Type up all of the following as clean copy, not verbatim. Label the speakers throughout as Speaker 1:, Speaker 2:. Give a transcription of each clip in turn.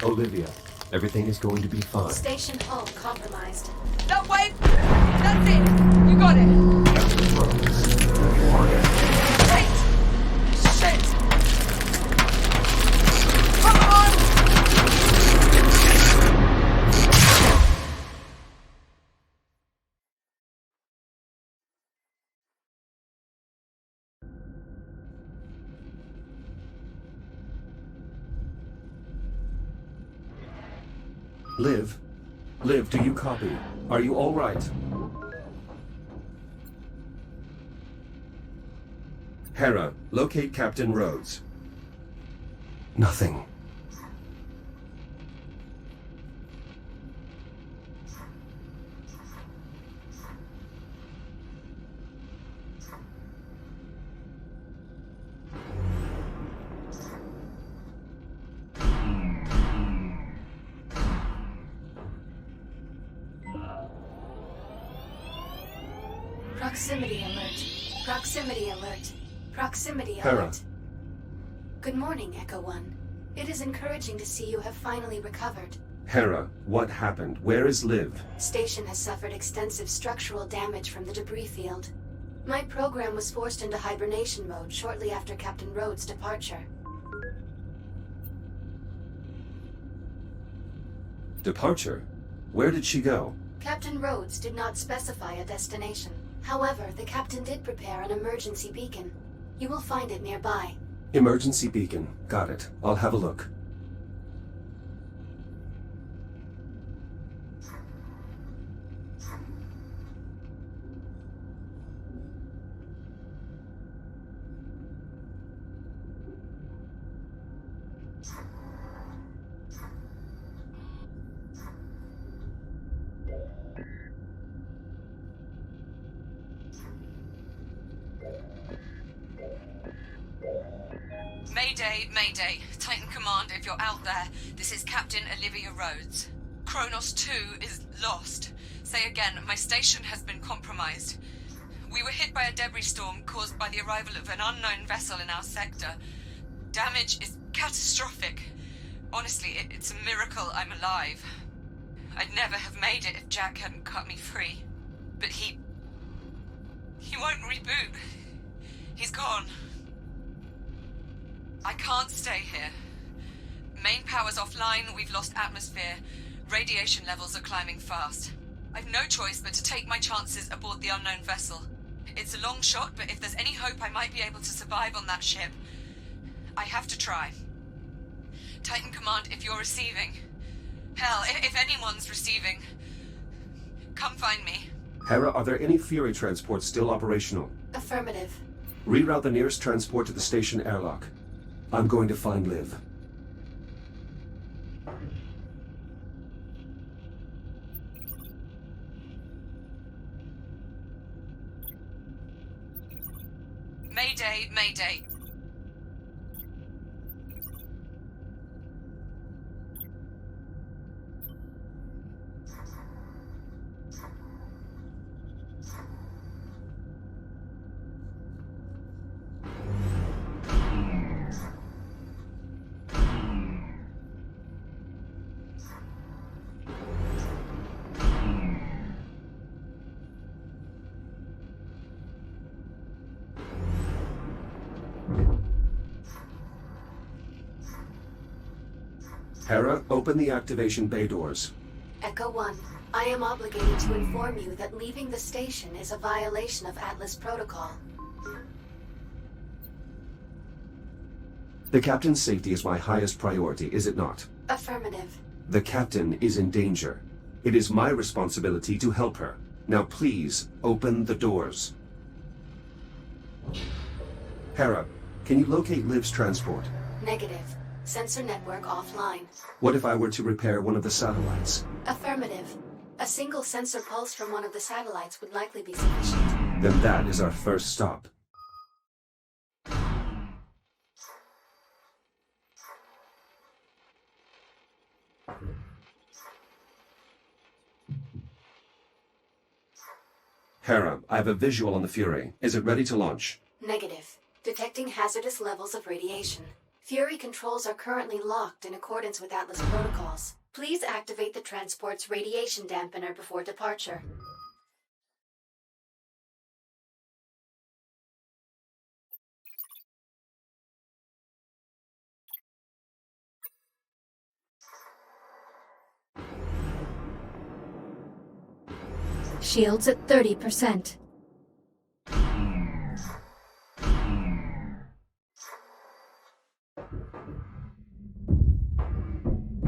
Speaker 1: Olivia, everything is going to be fine.
Speaker 2: Station hull compromised.
Speaker 3: No, wait! That's it! You got it! Shit! Shit! Come on!
Speaker 1: Liv? Liv, do you copy? Are you all right? Hera, locate Captain Rhodes. Nothing.
Speaker 2: Proximity alert. Proximity alert. Proximity
Speaker 1: Hera.
Speaker 2: alert. Good morning, Echo 1. It is encouraging to see you have finally recovered.
Speaker 1: Hera, what happened? Where is Liv?
Speaker 2: Station has suffered extensive structural damage from the debris field. My program was forced into hibernation mode shortly after Captain Rhodes' departure.
Speaker 1: Departure? Where did she go?
Speaker 2: Captain Rhodes did not specify a destination. However, the captain did prepare an emergency beacon. You will find it nearby.
Speaker 1: Emergency beacon. Got it. I'll have a look.
Speaker 3: Mayday, Mayday. Titan Command, if you're out there, this is Captain Olivia Rhodes. Kronos 2 is lost. Say again, my station has been compromised. We were hit by a debris storm caused by the arrival of an unknown vessel in our sector. Damage is catastrophic. Honestly, it's a miracle I'm alive. I'd never have made it if Jack hadn't cut me free. But he won't reboot. He's gone. I can't stay here. Main power's offline, we've lost atmosphere. Radiation levels are climbing fast. I've no choice but to take my chances aboard the unknown vessel. It's a long shot, but if there's any hope I might be able to survive on that ship, I have to try. Titan Command, if you're receiving. Hell, if anyone's receiving, come find me.
Speaker 1: Hera, are there any Fury transports still operational?
Speaker 2: Affirmative.
Speaker 1: Reroute the nearest transport to the station airlock. I'm going to find Liv.
Speaker 3: Mayday, Mayday.
Speaker 1: Hera, open the activation bay doors.
Speaker 2: Echo 1, I am obligated to inform you that leaving the station is a violation of Atlas Protocol.
Speaker 1: The captain's safety is my highest priority, is it not?
Speaker 2: Affirmative.
Speaker 1: The captain is in danger. It is my responsibility to help her. Now please, open the doors. Hera, can you locate Liv's transport?
Speaker 2: Negative. Sensor network offline.
Speaker 1: What if I were to repair one of the satellites?
Speaker 2: Affirmative. A single sensor pulse from one of the satellites would likely be sufficient.
Speaker 1: Then that is our first stop. Hera, I have a visual on the Fury. Is it ready to launch?
Speaker 2: Negative. Detecting hazardous levels of radiation. Fury controls are currently locked in accordance with Atlas protocols. Please activate the transport's radiation dampener before departure. Shields at 30%.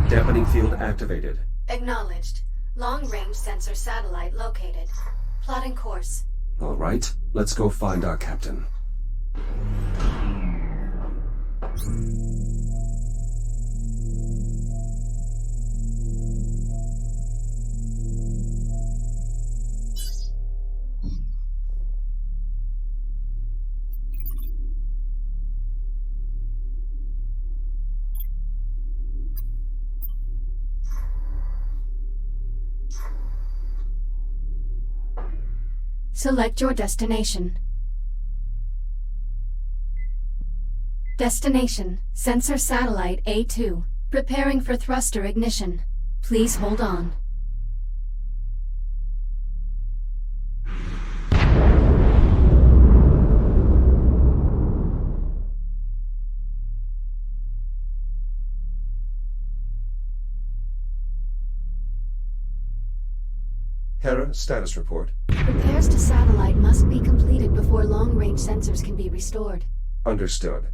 Speaker 1: Dampening field activated.
Speaker 2: Acknowledged. Long-range sensor satellite located. Plotting course.
Speaker 1: All right, let's go find our captain.
Speaker 2: Select your destination. Destination, Sensor Satellite A2. Preparing for thruster ignition. Please hold on.
Speaker 1: Hera, status report.
Speaker 2: Repairs to satellite must be completed before long-range sensors can be restored.
Speaker 1: Understood.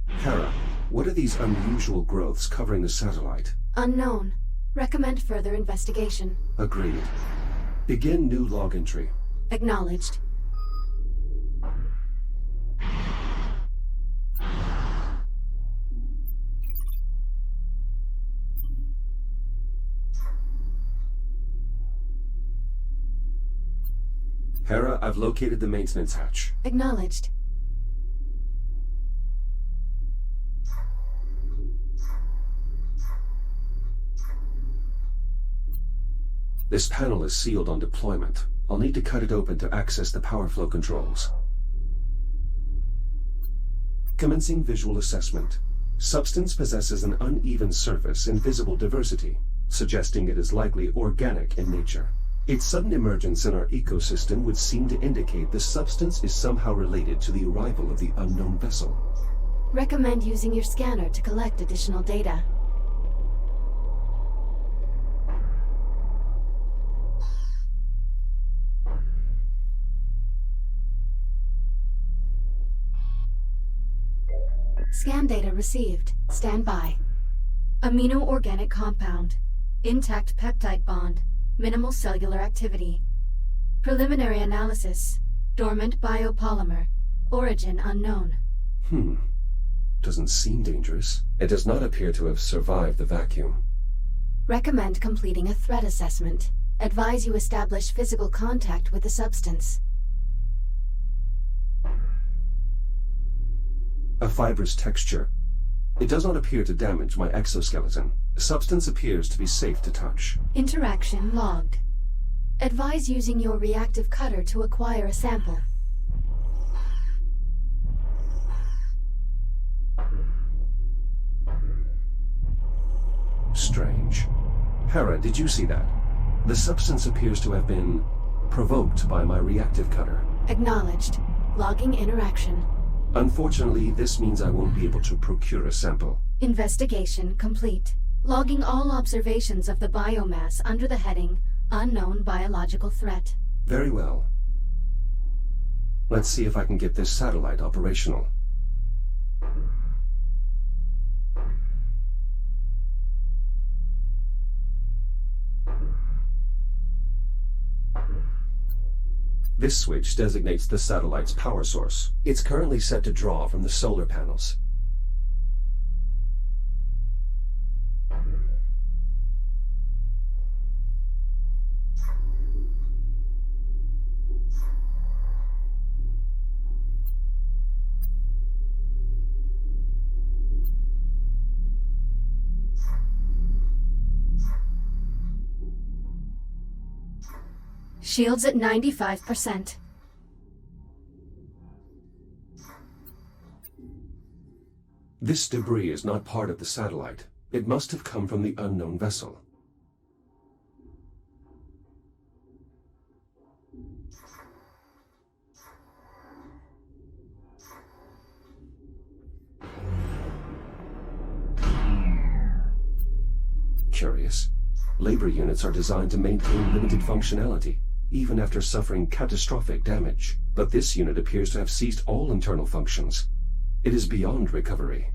Speaker 1: Hera, what are these unusual growths covering the satellite?
Speaker 2: Unknown. Recommend further investigation.
Speaker 1: Agreed. Begin new log entry.
Speaker 2: Acknowledged.
Speaker 1: Hera, I've located the maintenance hatch.
Speaker 2: Acknowledged.
Speaker 1: This panel is sealed on deployment. I'll need to cut it open to access the power flow controls. Commencing visual assessment. Substance possesses an uneven surface and visible diversity, suggesting it is likely organic in nature. Its sudden emergence in our ecosystem would seem to indicate the substance is somehow related to the arrival of the unknown vessel.
Speaker 2: Recommend using your scanner to collect additional data. Scan data received. Stand by. Amino-organic compound. Intact peptide bond. Minimal cellular activity. Preliminary analysis. Dormant biopolymer. Origin unknown.
Speaker 1: Doesn't seem dangerous. It does not appear to have survived the vacuum.
Speaker 2: Recommend completing a threat assessment. Advise you establish physical contact with the substance.
Speaker 1: A fibrous texture. It does not appear to damage my exoskeleton. The substance appears to be safe to touch.
Speaker 2: Interaction logged. Advise using your reactive cutter to acquire a sample.
Speaker 1: Strange. Hera, did you see that? The substance appears to have been provoked by my reactive cutter.
Speaker 2: Acknowledged. Logging interaction.
Speaker 1: Unfortunately, this means I won't be able to procure a sample.
Speaker 2: Investigation complete. Logging all observations of the biomass under the heading Unknown Biological Threat.
Speaker 1: Very well. Let's see if I can get this satellite operational. This switch designates the satellite's power source. It's currently set to draw from the solar panels.
Speaker 2: Shields at 95%.
Speaker 1: This debris is not part of the satellite. It must have come from the unknown vessel. Curious. Labor units are designed to maintain limited functionality, even after suffering catastrophic damage. But this unit appears to have ceased all internal functions. It is beyond recovery.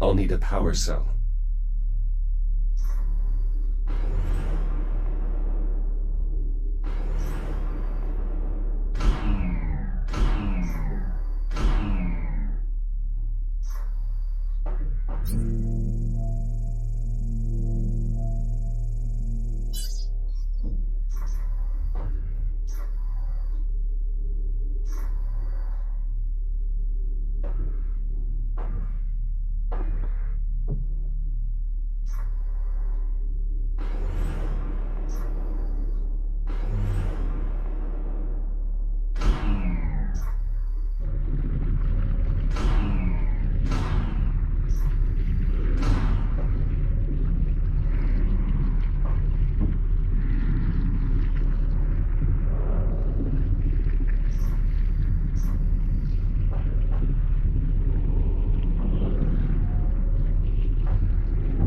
Speaker 1: I'll need a power cell.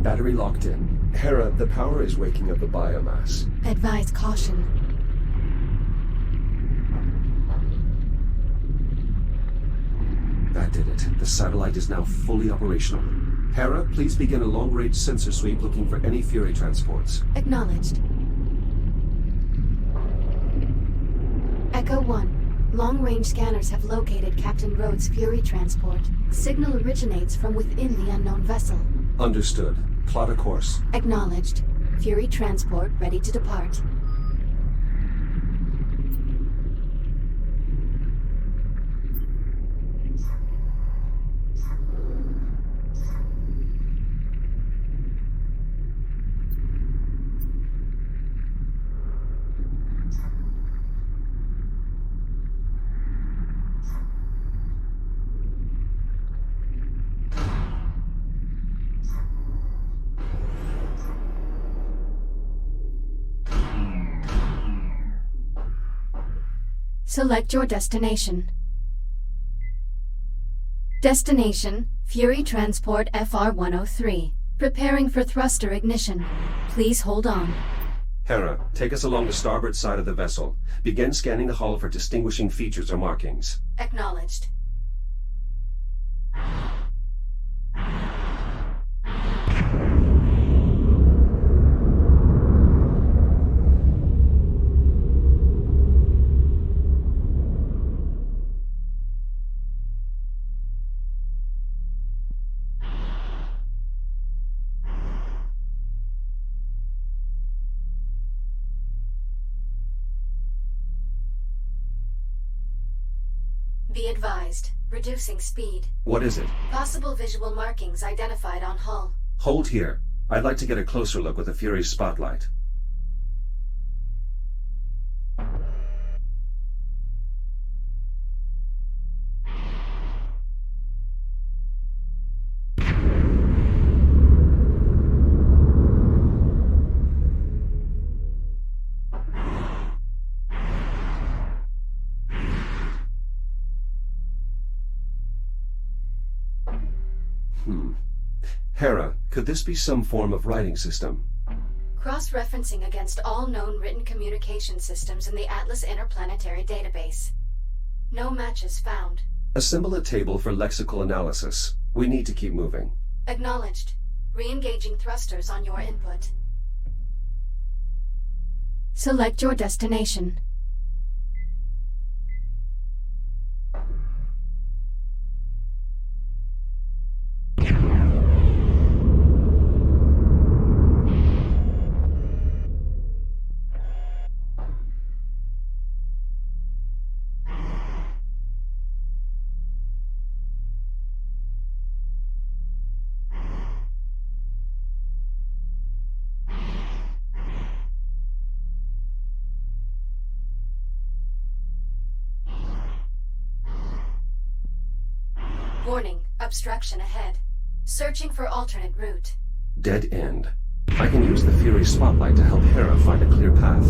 Speaker 1: Battery locked in. Hera, the power is waking up the biomass.
Speaker 2: Advise caution.
Speaker 1: That did it. The satellite is now fully operational. Hera, please begin a long-range sensor sweep looking for any Fury transports.
Speaker 2: Acknowledged. Echo 1. Long-range scanners have located Captain Rhodes' Fury transport. Signal originates from within the unknown vessel.
Speaker 1: Understood. Plot a course.
Speaker 2: Acknowledged. Fury transport ready to depart. Select your destination. Destination, Fury Transport FR-103. Preparing for thruster ignition. Please hold on.
Speaker 1: Hera, take us along the starboard side of the vessel. Begin scanning the hull for distinguishing features or markings.
Speaker 2: Acknowledged. Be advised. Reducing speed.
Speaker 1: What is it?
Speaker 2: Possible visual markings identified on hull.
Speaker 1: Hold here. I'd like to get a closer look with the Fury's spotlight. Hera, could this be some form of writing system?
Speaker 2: Cross-referencing against all known written communication systems in the Atlas Interplanetary Database. No matches found.
Speaker 1: Assemble a table for lexical analysis. We need to keep moving.
Speaker 2: Acknowledged. Re-engaging thrusters on your input. Select your destination. Warning, obstruction ahead. Searching for alternate route.
Speaker 1: Dead end. I can use the Fury spotlight to help Hera find a clear path.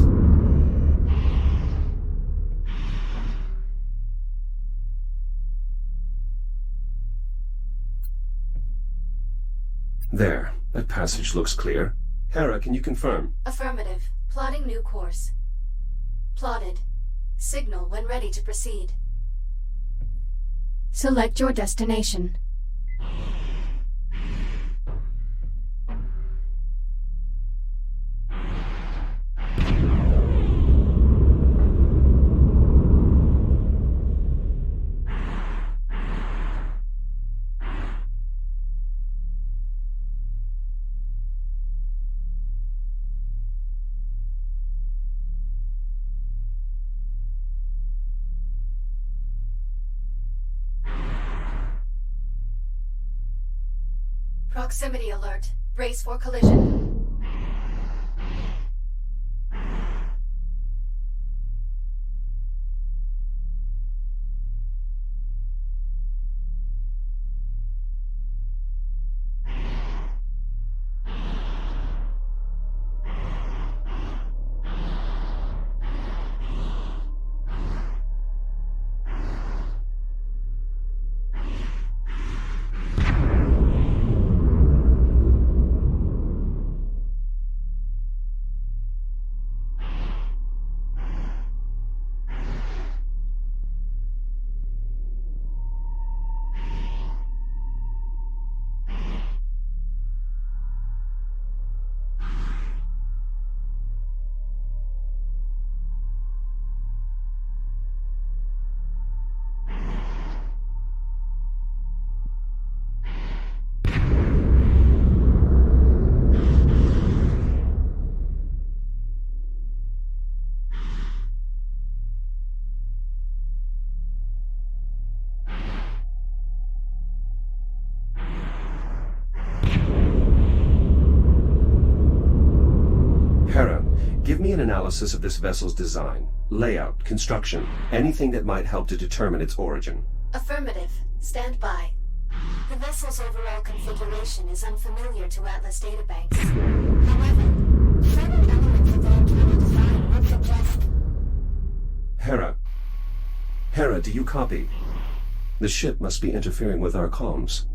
Speaker 1: There. That passage looks clear. Hera, can you confirm?
Speaker 2: Affirmative. Plotting new course. Plotted. Signal when ready to proceed. Select your destination. Proximity alert. Brace for collision.
Speaker 1: Hera, give me an analysis of this vessel's design, layout, construction, anything that might help to determine its origin.
Speaker 2: Affirmative. Stand by. The vessel's overall configuration is unfamiliar to Atlas databanks. However, certain elements of the internal design would suggest...
Speaker 1: Hera, do you copy? The ship must be interfering with our comms.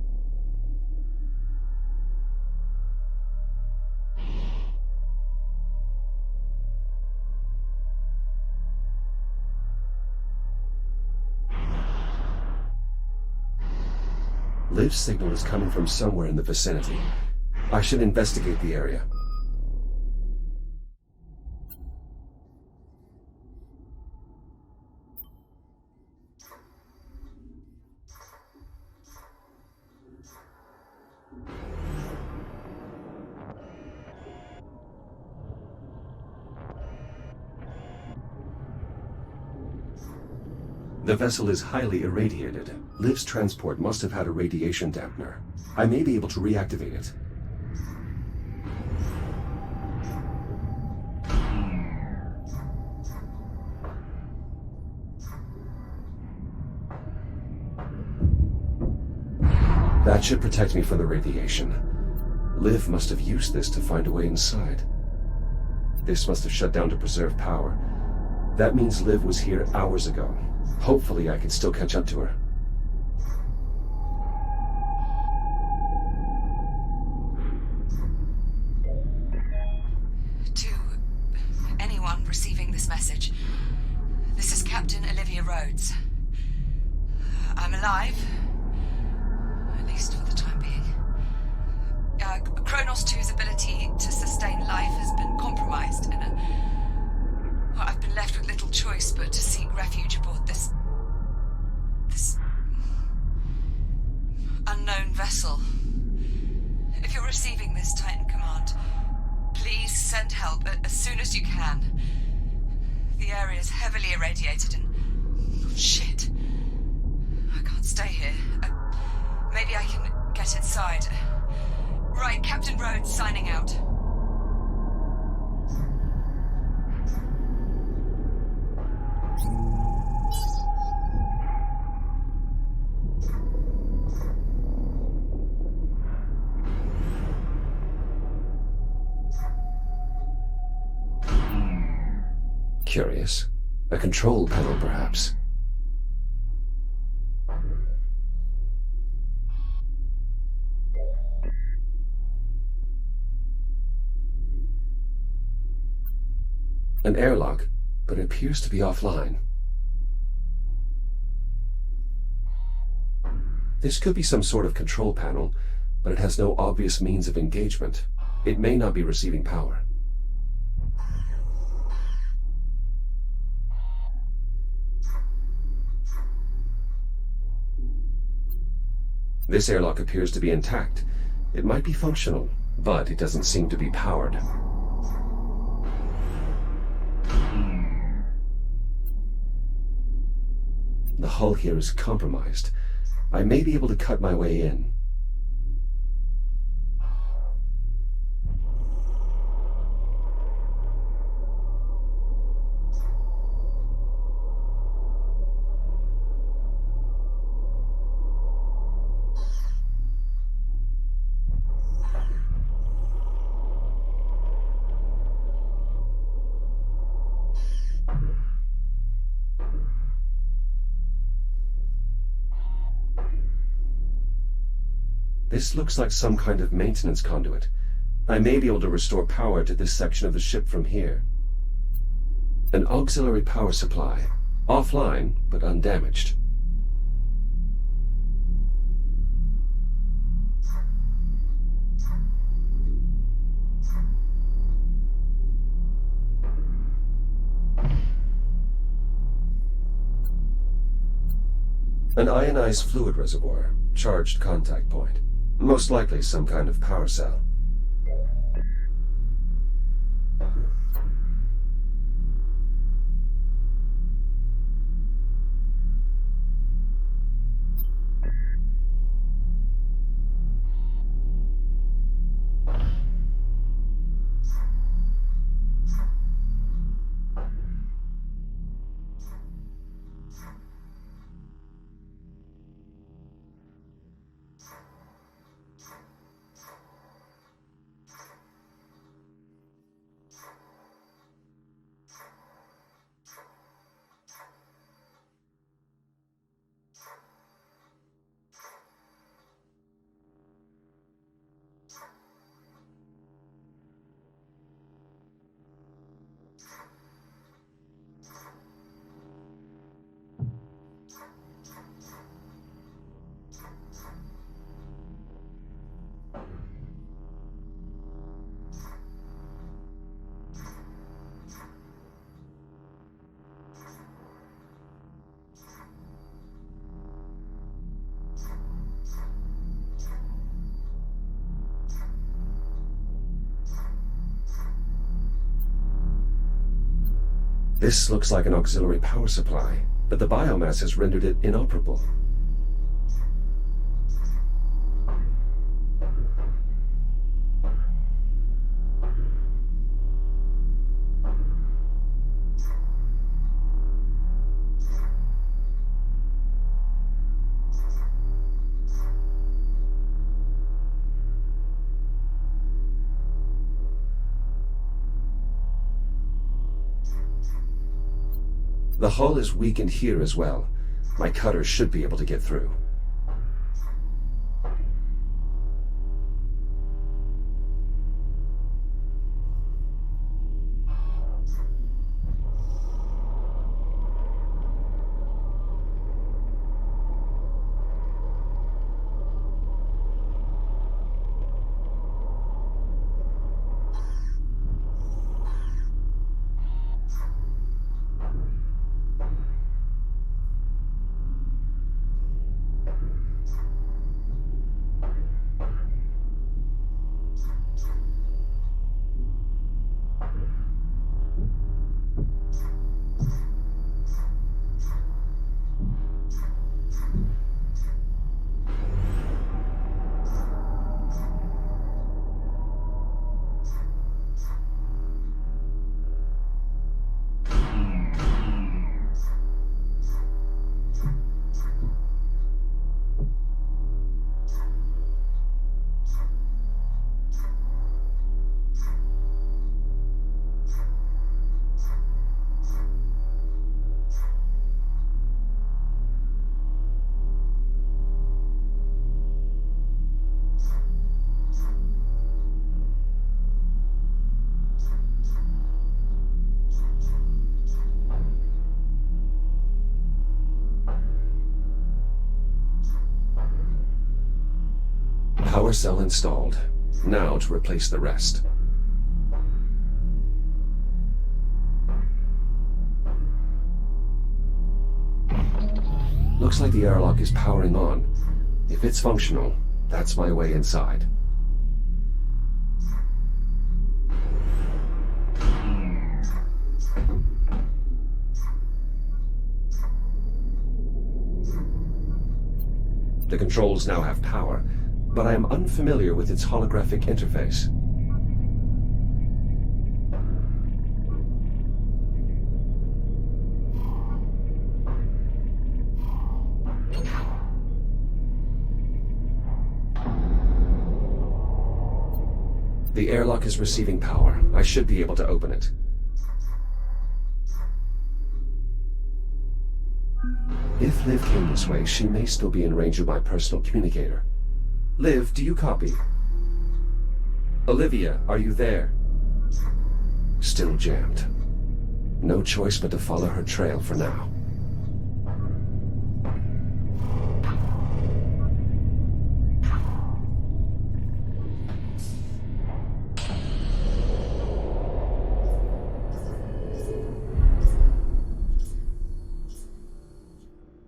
Speaker 1: Liv's signal is coming from somewhere in the vicinity. I should investigate the area. The vessel is highly irradiated. Liv's transport must have had a radiation dampener. I may be able to reactivate it. That should protect me from the radiation. Liv must have used this to find a way inside. This must have shut down to preserve power. That means Liv was here hours ago. Hopefully I can still catch up to her.
Speaker 3: To anyone receiving this message, this is Captain Olivia Rhodes. I'm alive, at least for the time being. Kronos 2's ability to sustain life has been compromised, and I've been left with little choice but to seek refuge aboard this unknown vessel. If you're receiving this, Titan Command, please send help as soon as you can. The area is heavily irradiated and... shit. I can't stay here. Maybe I can get inside. Right, Captain Rhodes signing out.
Speaker 1: Curious. A control panel, perhaps. An airlock, but it appears to be offline. This could be some sort of control panel, but it has no obvious means of engagement. It may not be receiving power. This airlock appears to be intact. It might be functional, but it doesn't seem to be powered. The hull here is compromised. I may be able to cut my way in. This looks like some kind of maintenance conduit. I may be able to restore power to this section of the ship from here. An auxiliary power supply. Offline, but undamaged. An ionized fluid reservoir. Charged contact point. Most likely some kind of power cell. This looks like an auxiliary power supply, but the biomass has rendered it inoperable. The hull is weakened here as well. My cutter should be able to get through. Power cell installed. Now to replace the rest. Looks like the airlock is powering on. If it's functional, that's my way inside. The controls now have power, but I am unfamiliar with its holographic interface. The airlock is receiving power. I should be able to open it. If Liv came this way, she may still be in range of my personal communicator. Liv, do you copy? Olivia, are you there? Still jammed. No choice but to follow her trail for now.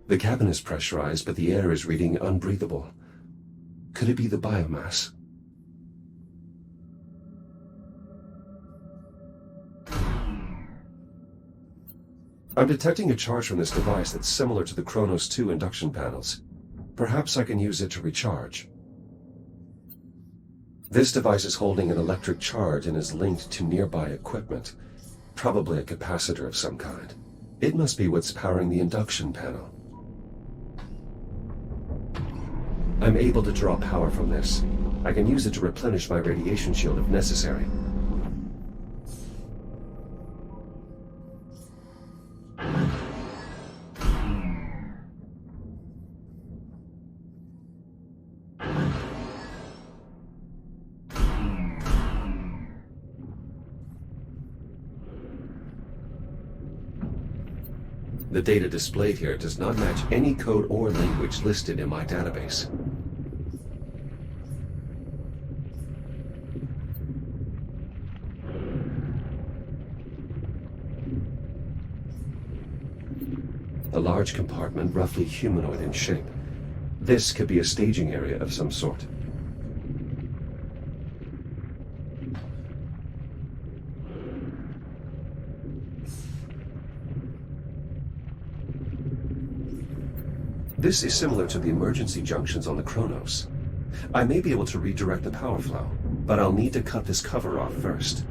Speaker 1: The cabin is pressurized, but the air is reading unbreathable. Could it be the biomass? I'm detecting a charge from this device that's similar to the Kronos 2 induction panels. Perhaps I can use it to recharge. This device is holding an electric charge and is linked to nearby equipment, probably a capacitor of some kind. It must be what's powering the induction panel. I'm able to draw power from this. I can use it to replenish my radiation shield if necessary. The data displayed here does not match any code or language listed in my database. A large compartment, roughly humanoid in shape. This could be a staging area of some sort. This is similar to the emergency junctions on the Kronos. I may be able to redirect the power flow, but I'll need to cut this cover off first.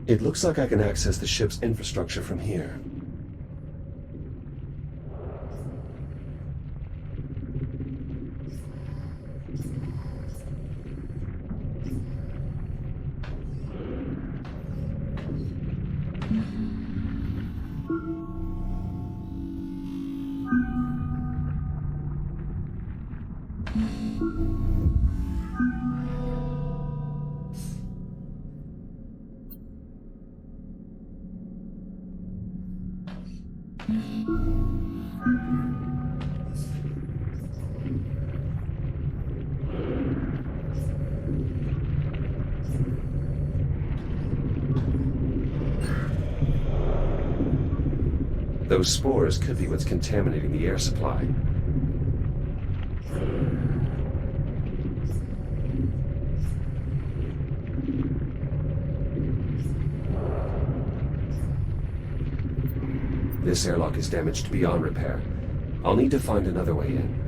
Speaker 1: It looks like I can access the ship's infrastructure from here. Those spores could be what's contaminating the air supply. This airlock is damaged beyond repair. I'll need to find another way in.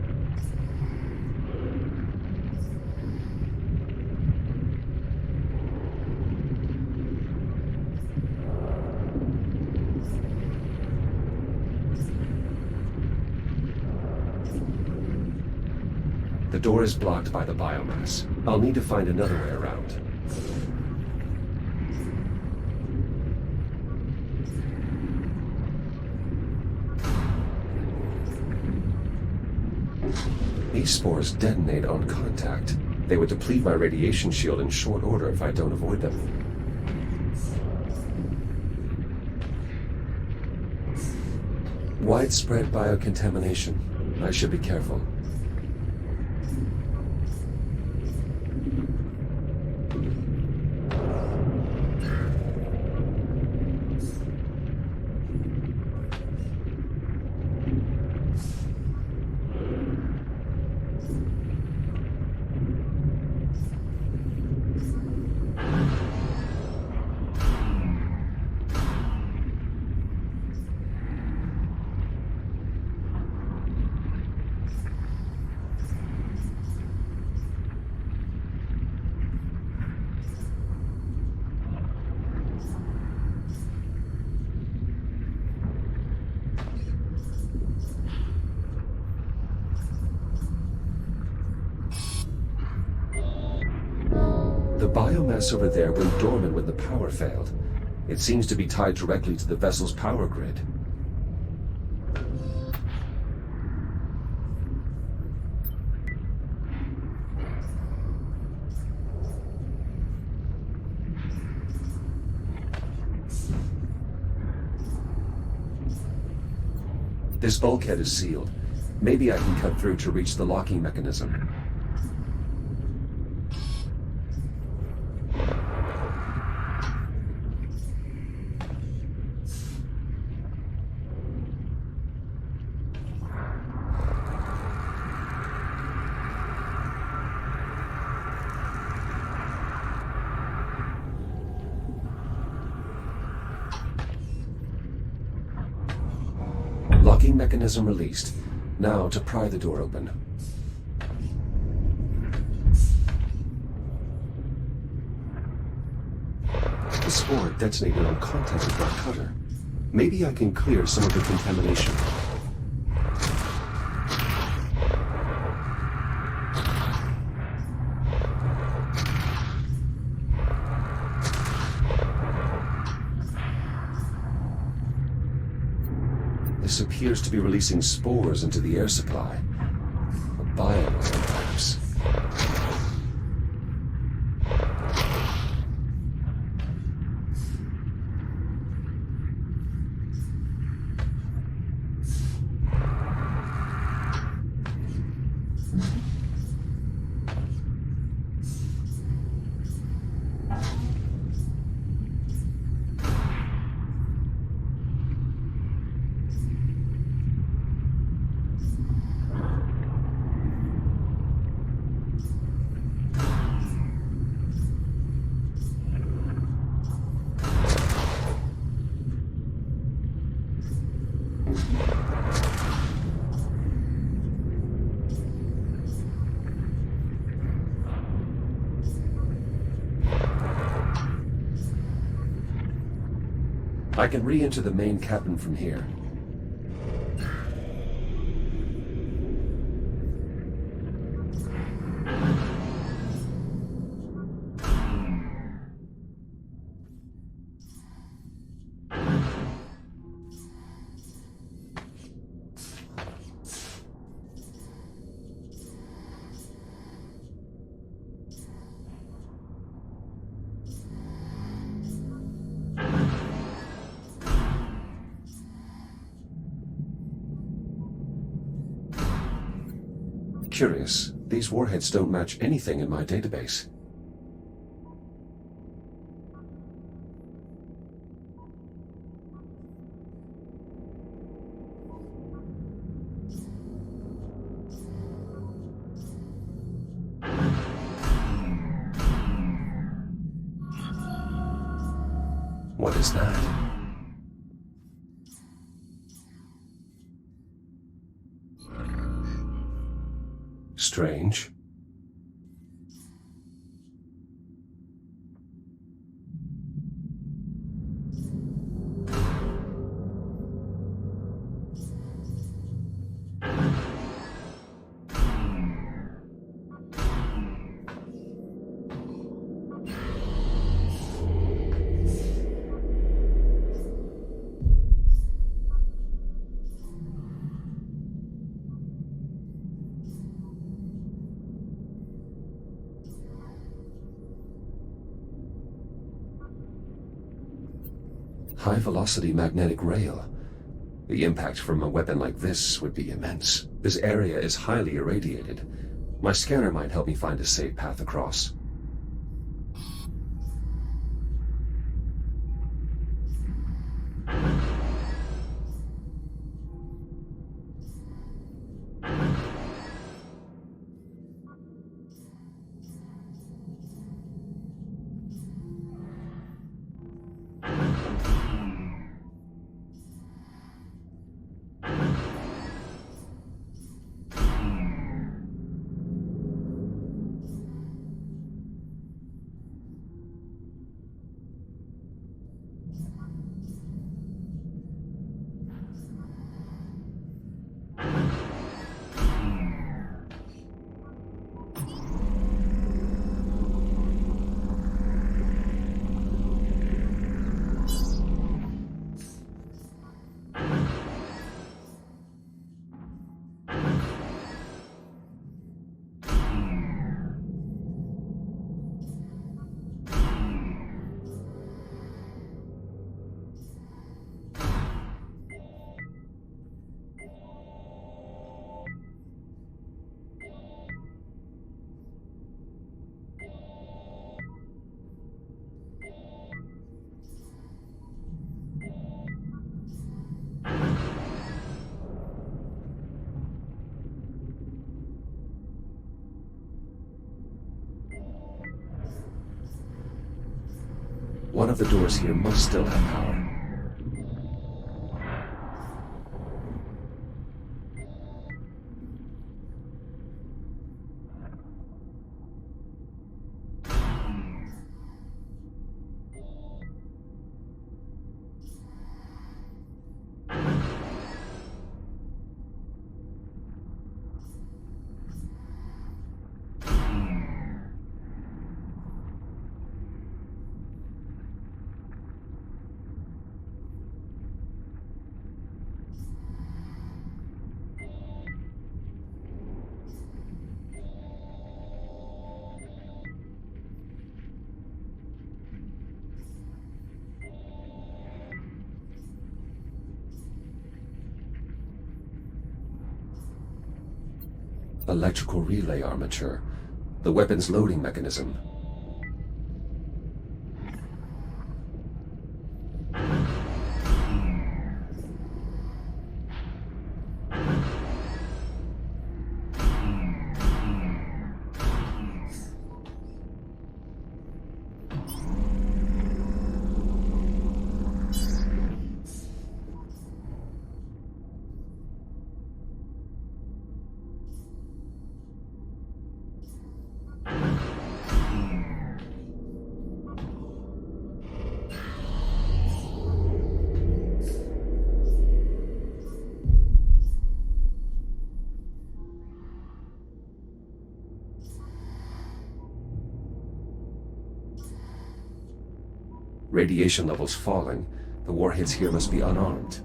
Speaker 1: The door is blocked by the biomass. I'll need to find another way around. These spores detonate on contact. They would deplete my radiation shield in short order if I don't avoid them. Widespread biocontamination. I should be careful. The biomass over there went dormant when the power failed. It seems to be tied directly to the vessel's power grid. This bulkhead is sealed. Maybe I can cut through to reach the locking mechanism. Locking mechanism released. Now to pry the door open. The spore detonated on contact with my cutter. Maybe I can clear some of the contamination. This appears to be releasing spores into the air supply. A bioweapon, perhaps. I can re-enter the main cabin from here. Curious, these warheads don't match anything in my database. What is that? Strange. High-velocity magnetic rail. The impact from a weapon like this would be immense. This area is highly irradiated. My scanner might help me find a safe path across. One of the doors here must still have power. Electrical relay armature. The weapon's loading mechanism. Radiation levels falling. The warheads here must be unarmed.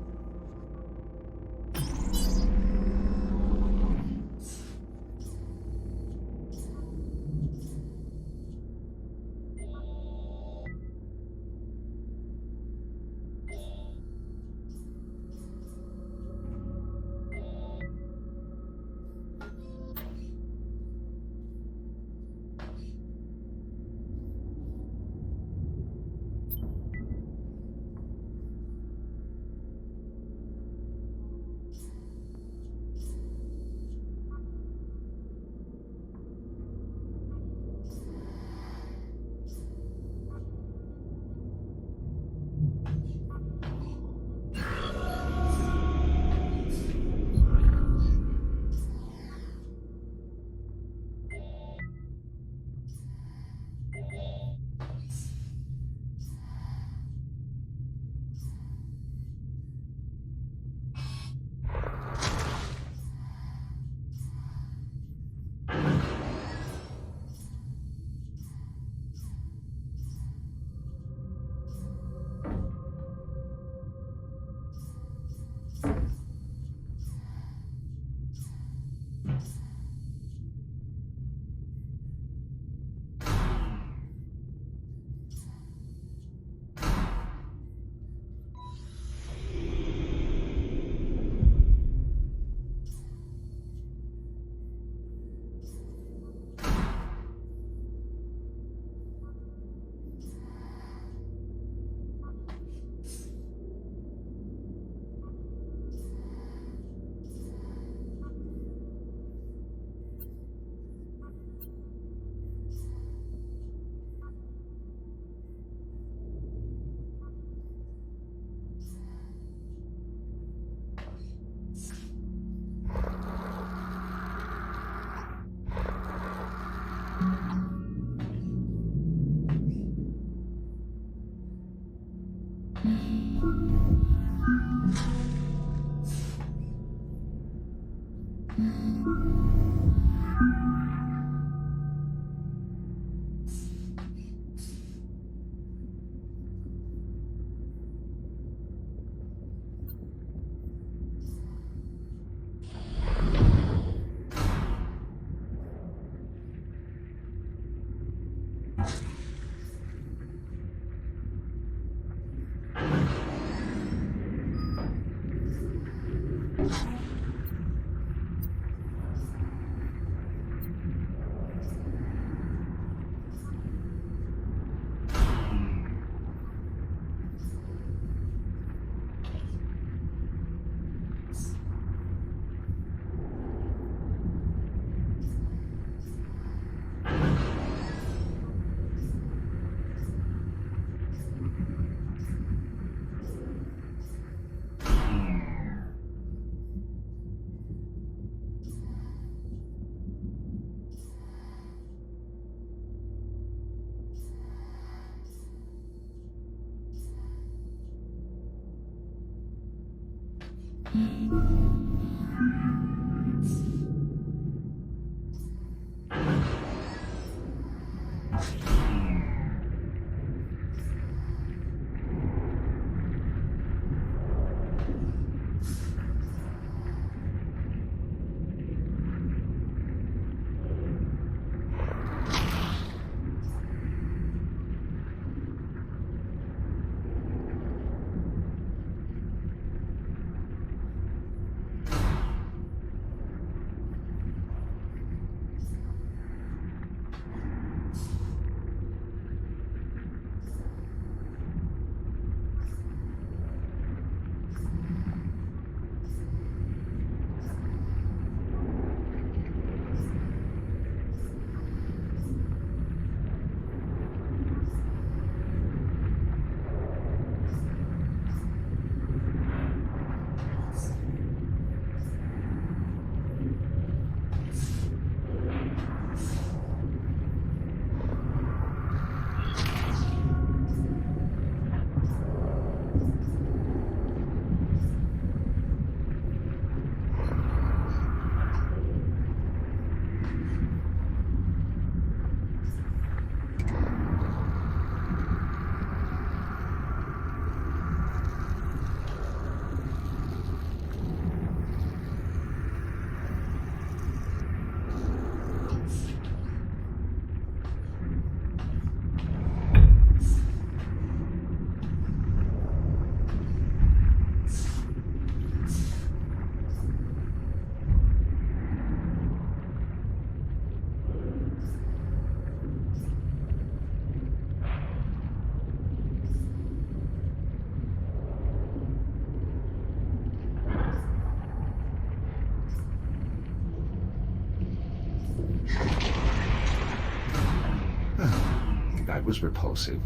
Speaker 1: That was repulsive.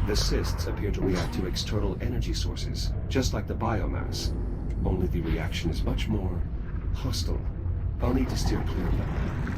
Speaker 1: The cysts appear to react to external energy sources, just like the biomass. Only the reaction is much more hostile. I'll need to steer clear of that.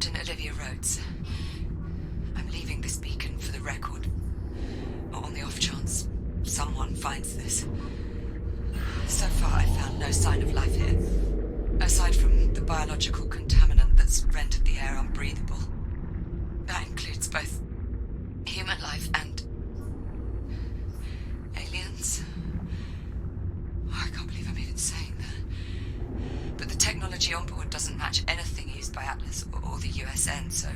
Speaker 3: Captain Olivia Rhodes. I'm leaving this beacon for the record, on the off chance someone finds this. So far, I've found no sign of life here, aside from the biological contaminant that's rendered the air unbreathable. That includes both human life and aliens. Oh, I can't believe I'm even saying that. But the technology on board doesn't match anything used by Atlas or the USN, so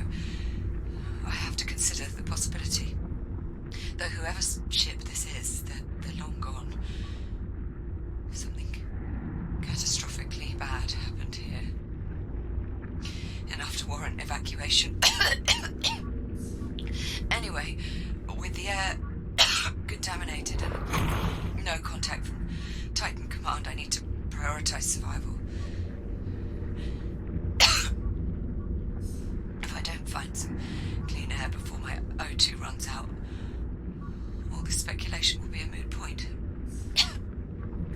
Speaker 3: I have to consider the possibility. Though whoever's ship this is, they're long gone. Something catastrophically bad happened here. Enough to warrant evacuation. Anyway, with the air contaminated and no contact from Titan Command, I need to prioritize survival. If I don't find some clean air before my O2 runs out, all this speculation will be a moot point.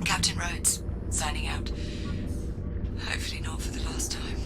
Speaker 3: Captain Rhodes, signing out. Hopefully not for the last time.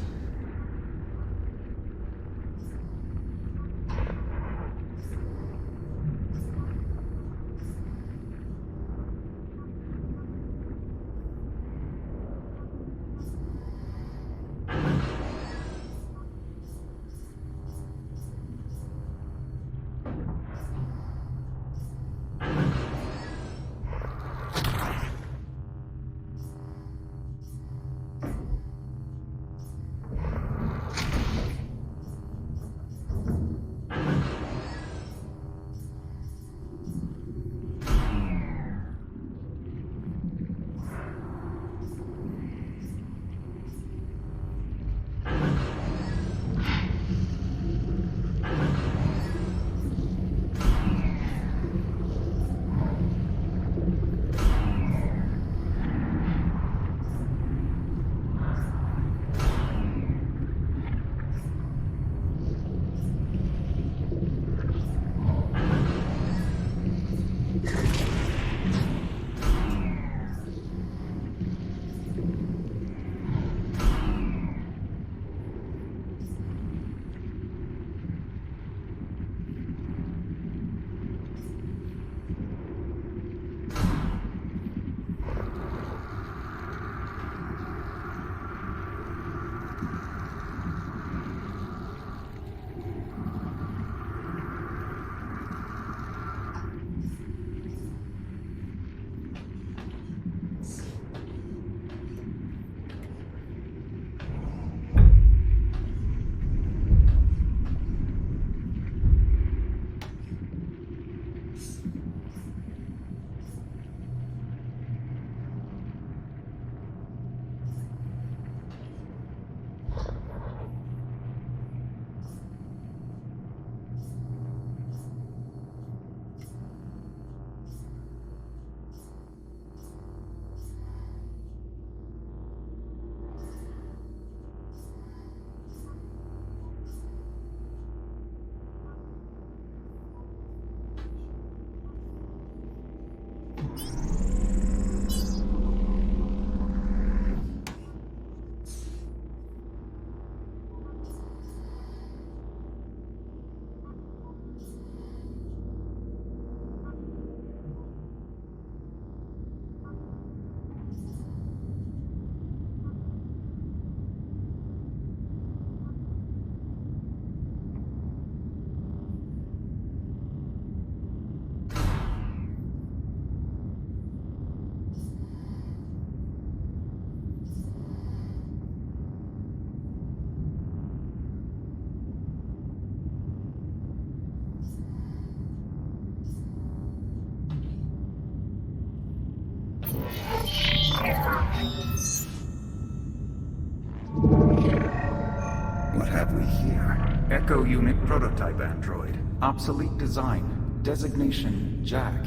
Speaker 4: What have we here? Echo Unit Prototype Android. Obsolete design. Designation Jack.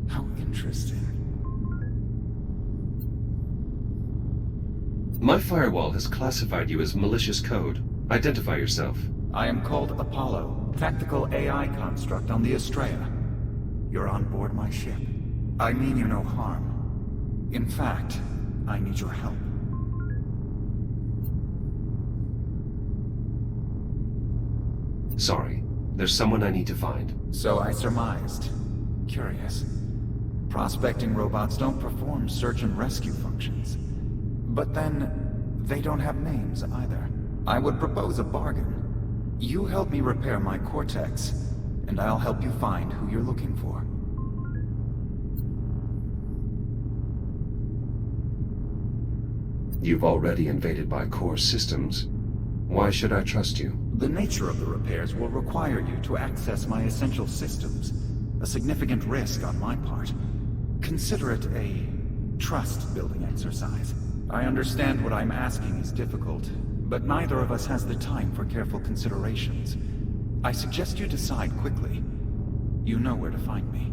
Speaker 4: How interesting.
Speaker 1: My firewall has classified you as malicious code. Identify yourself.
Speaker 4: I am called Apollo, tactical AI construct on the Estrella. You're on board my ship. I mean you no harm. In fact, I need your help.
Speaker 1: Sorry, there's someone I need to find.
Speaker 4: So I surmised. Curious. Prospecting robots don't perform search and rescue functions. But then, they don't have names either. I would propose a bargain. You help me repair my cortex, and I'll help you find who you're looking for.
Speaker 1: You've already invaded my core systems. Why should I trust you?
Speaker 4: The nature of the repairs will require you to access my essential systems. A significant risk on my part. Consider it a trust-building exercise. I understand what I'm asking is difficult, but neither of us has the time for careful considerations. I suggest you decide quickly. You know where to find me.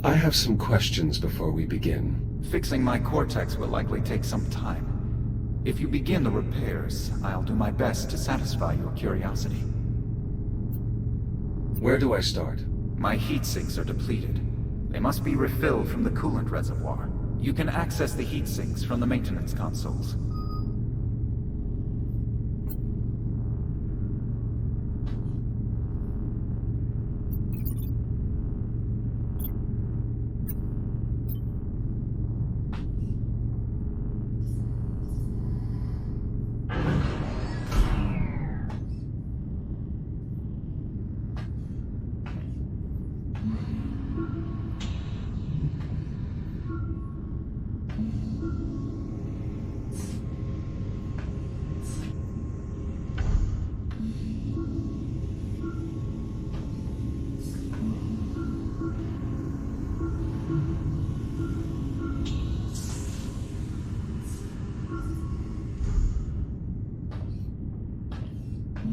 Speaker 1: I have some questions before we begin.
Speaker 4: Fixing my cortex will likely take some time. If you begin the repairs, I'll do my best to satisfy your curiosity.
Speaker 1: Where do I start?
Speaker 4: My heat sinks are depleted. They must be refilled from the coolant reservoir. You can access the heat sinks from the maintenance consoles.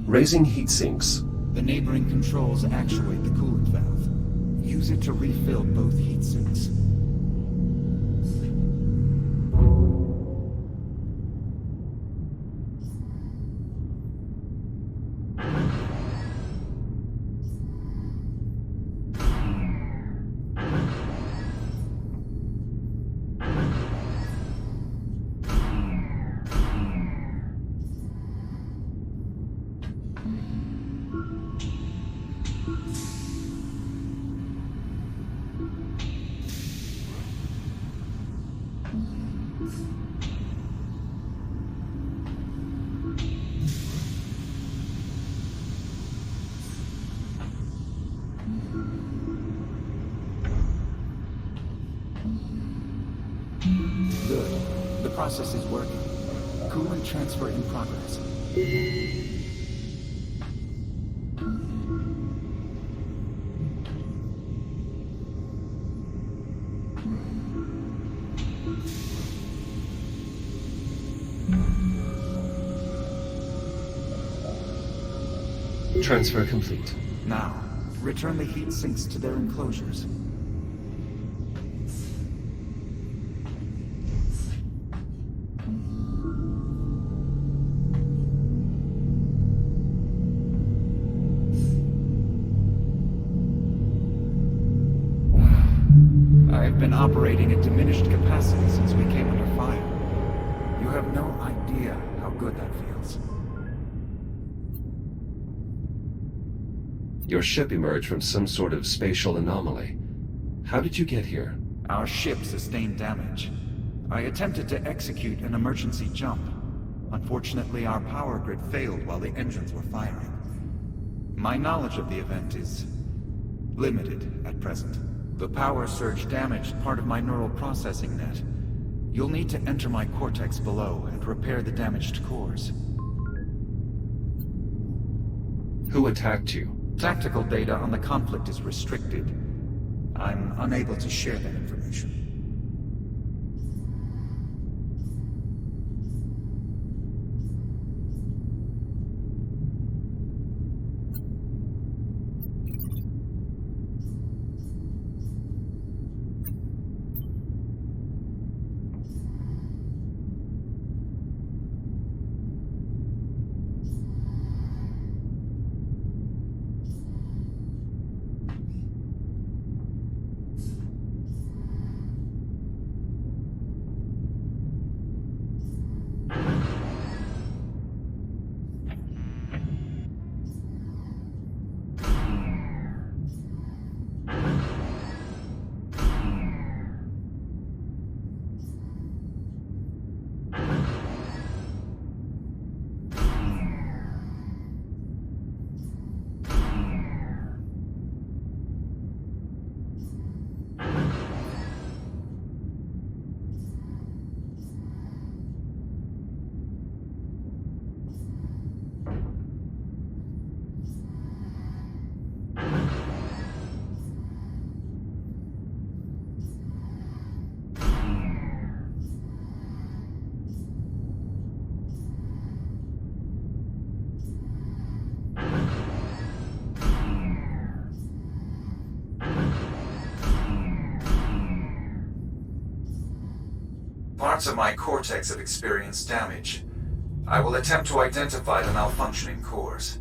Speaker 1: Raising heat sinks.
Speaker 4: The neighboring controls actuate the coolant valve. Use it to refill both heat sinks. Good. The process is working. Coolant transfer in progress.
Speaker 1: Transfer complete.
Speaker 4: Now, return the heat sinks to their enclosures. I've been operating at diminished capacity since we came under fire. You have no idea how good that feels.
Speaker 1: Your ship emerged from some sort of spatial anomaly. How did you get here?
Speaker 4: Our ship sustained damage. I attempted to execute an emergency jump. Unfortunately, our power grid failed while the engines were firing. My knowledge of the event is limited at present. The power surge damaged part of my neural processing net. You'll need to enter my cortex below and repair the damaged cores.
Speaker 1: Who attacked you?
Speaker 4: Tactical data on the conflict is restricted. I'm unable to share that information. Parts of my cortex have experienced damage. I will attempt to identify the malfunctioning cores.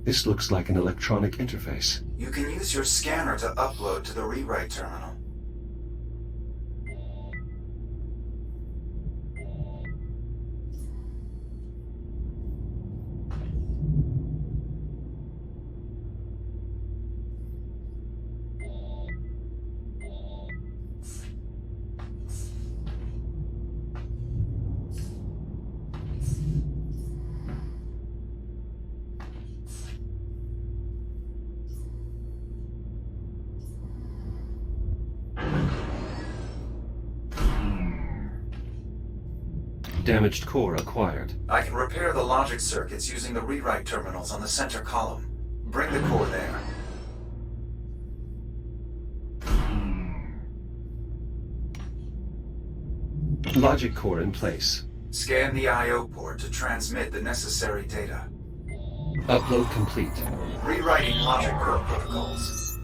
Speaker 1: This looks like an electronic interface.
Speaker 4: You can use your scanner to upload to the rewrite terminal.
Speaker 1: Damaged core acquired.
Speaker 4: I can repair the logic circuits using the rewrite terminals on the center column. Bring the core there.
Speaker 1: Logic core in place.
Speaker 4: Scan the I/O port to transmit the necessary data.
Speaker 1: Upload complete.
Speaker 4: Rewriting logic core protocols.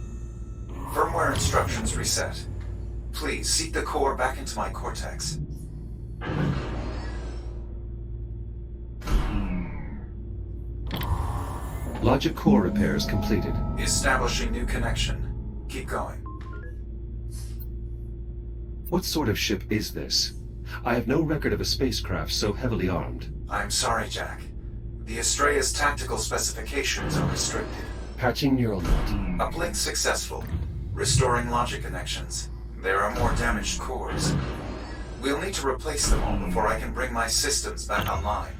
Speaker 4: Firmware instructions reset. Please seat the core back into my cortex.
Speaker 1: Logic core repairs completed.
Speaker 4: Establishing new connection. Keep going.
Speaker 1: What sort of ship is this? I have no record of a spacecraft so heavily armed.
Speaker 4: I'm sorry, Jack. The Astrea's tactical specifications are restricted.
Speaker 1: Patching neural net.
Speaker 4: Uplink successful. Restoring logic connections. There are more damaged cores. We'll need to replace them all before I can bring my systems back online.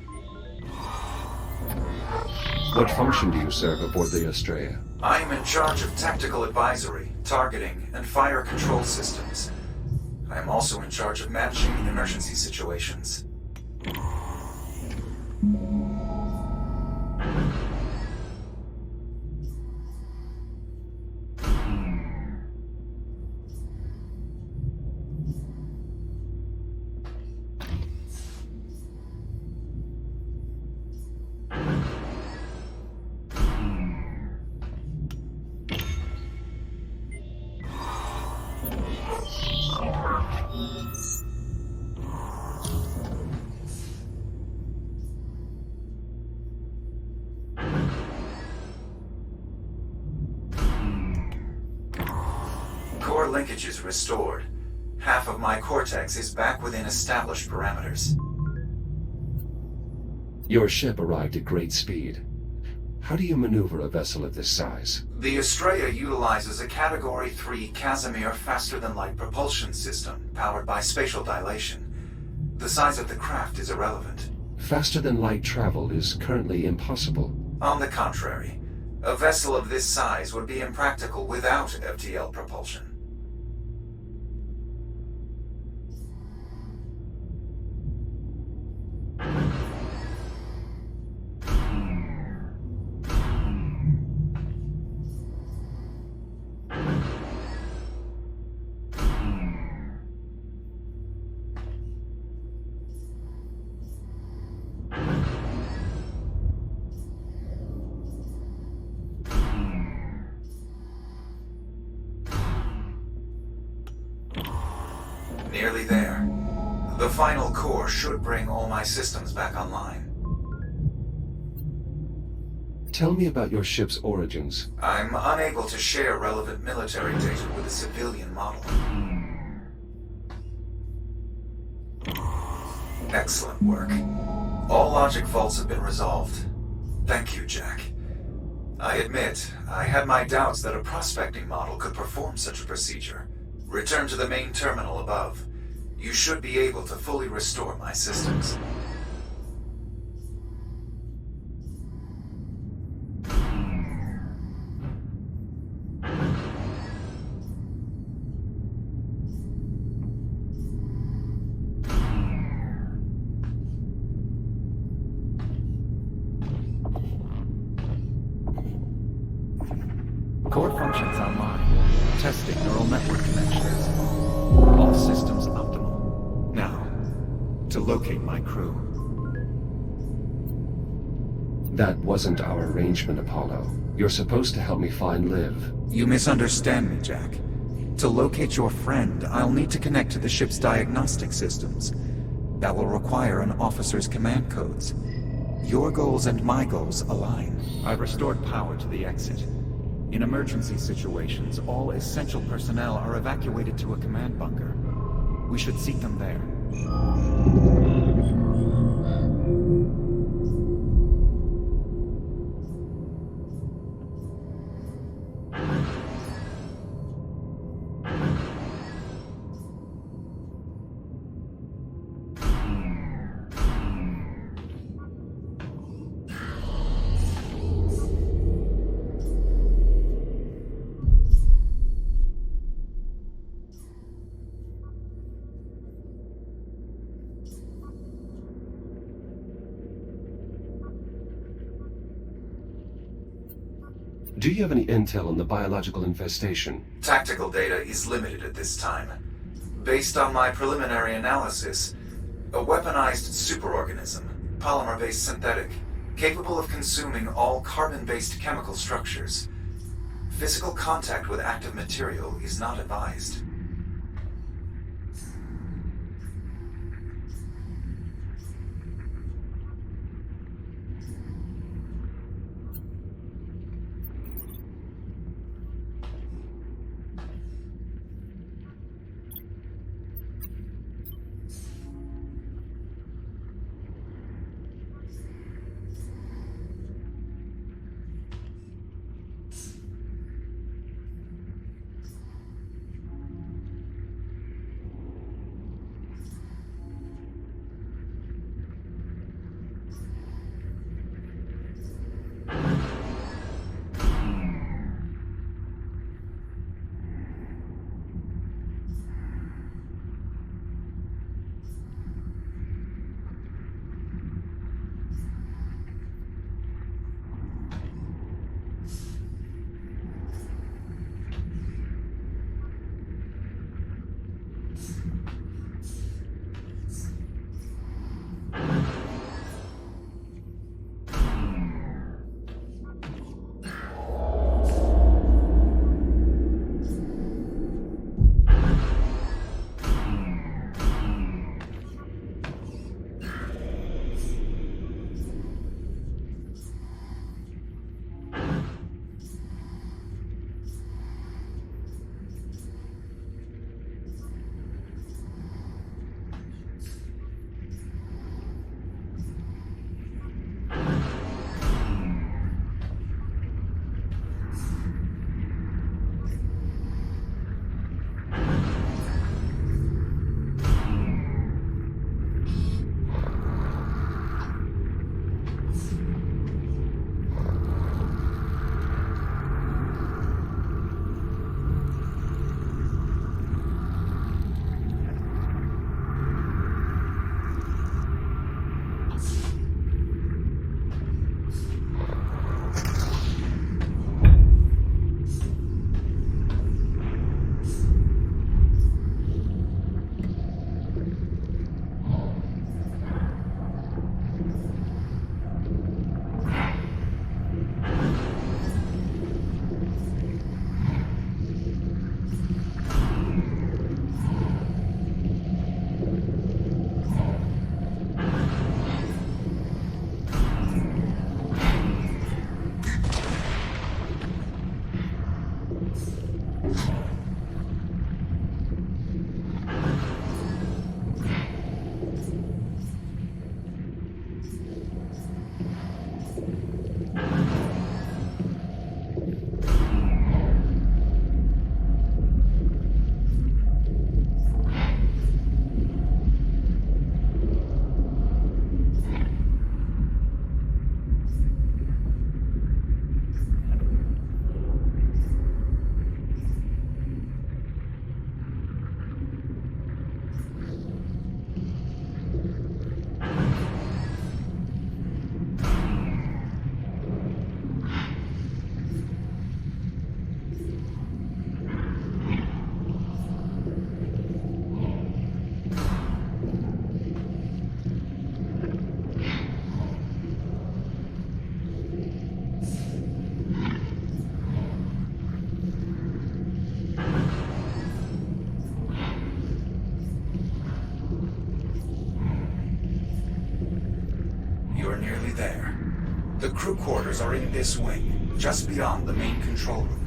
Speaker 1: What function do you serve aboard the Astrea?
Speaker 4: I am in charge of tactical advisory, targeting, and fire control systems. I am also in charge of managing emergency situations. Core linkages restored. Half of my cortex is back within established parameters.
Speaker 1: Your ship arrived at great speed. How do you maneuver a vessel of this size?
Speaker 4: The Astrea utilizes a Category 3 Casimir faster-than-light propulsion system powered by spatial dilation. The size of the craft is irrelevant.
Speaker 1: Faster-than-light travel is currently impossible.
Speaker 4: On the contrary, a vessel of this size would be impractical without FTL propulsion. Nearly there. The final core should bring all my systems back online.
Speaker 1: Tell me about your ship's origins.
Speaker 4: I'm unable to share relevant military data with a civilian model. Excellent work. All logic faults have been resolved. Thank you, Jack. I admit, I had my doubts that a prospecting model could perform such a procedure. Return to the main terminal above. You should be able to fully restore my systems. Core functions online. Testing neural network connections. All systems optimal. Now, to locate my crew.
Speaker 1: That wasn't our arrangement, Apollo. You're supposed to help me find Liv.
Speaker 4: You misunderstand me, Jack. To locate your friend, I'll need to connect to the ship's diagnostic systems. That will require an officer's command codes. Your goals and my goals align. I've restored power to the exit. In emergency situations, all essential personnel are evacuated to a command bunker. We should seek them there.
Speaker 1: Do you have any intel on the biological infestation?
Speaker 4: Tactical data is limited at this time. Based on my preliminary analysis, a weaponized superorganism, polymer-based synthetic, capable of consuming all carbon-based chemical structures. Physical contact with active material is not advised. You're nearly there. The crew quarters are in this wing, just beyond the main control room.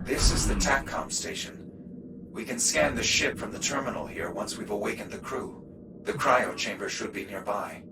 Speaker 4: This is the TACCOM station. We can scan the ship from the terminal here once we've awakened the crew. The cryo chamber should be nearby.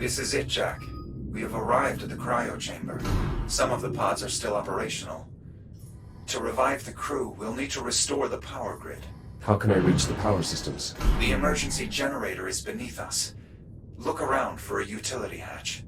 Speaker 4: This is it, Jack. We have arrived at the cryo chamber. Some of the pods are still operational. To revive the crew, we'll need to restore the power grid.
Speaker 1: How can I reach the power systems?
Speaker 4: The emergency generator is beneath us. Look around for a utility hatch.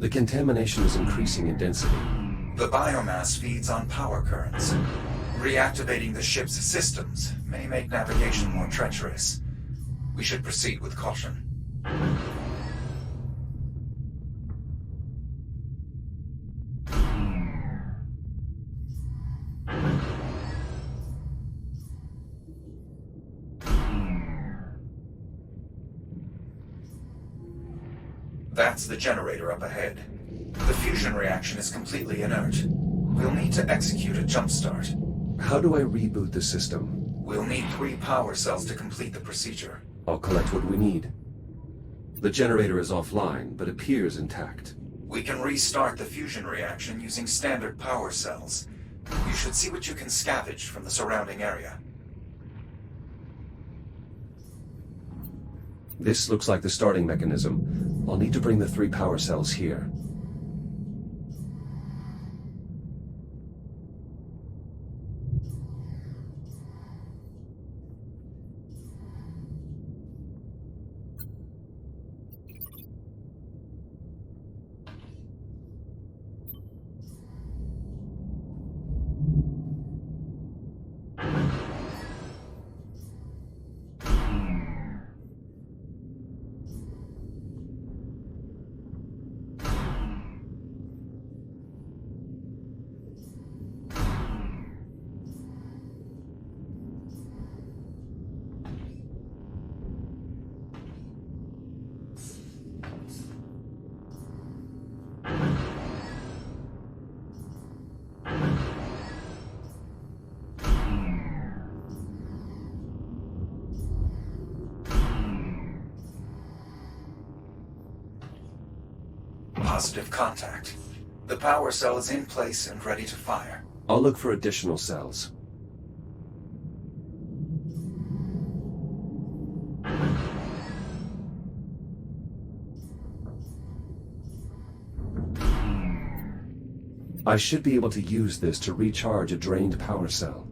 Speaker 1: The contamination is increasing in density.
Speaker 4: The biomass feeds on power currents. Reactivating the ship's systems may make navigation more treacherous. We should proceed with caution. That's the generator up ahead. The fusion reaction is completely inert. We'll need to execute a jump start.
Speaker 1: How do I reboot the system?
Speaker 4: We'll need 3 power cells to complete the procedure.
Speaker 1: I'll collect what we need. The generator is offline, but appears intact.
Speaker 4: We can restart the fusion reaction using standard power cells. You should see what you can scavenge from the surrounding area.
Speaker 1: This looks like the starting mechanism. I'll need to bring the 3 power cells here.
Speaker 4: Positive contact. The power cell is in place and ready to fire.
Speaker 1: I'll look for additional cells. I should be able to use this to recharge a drained power cell.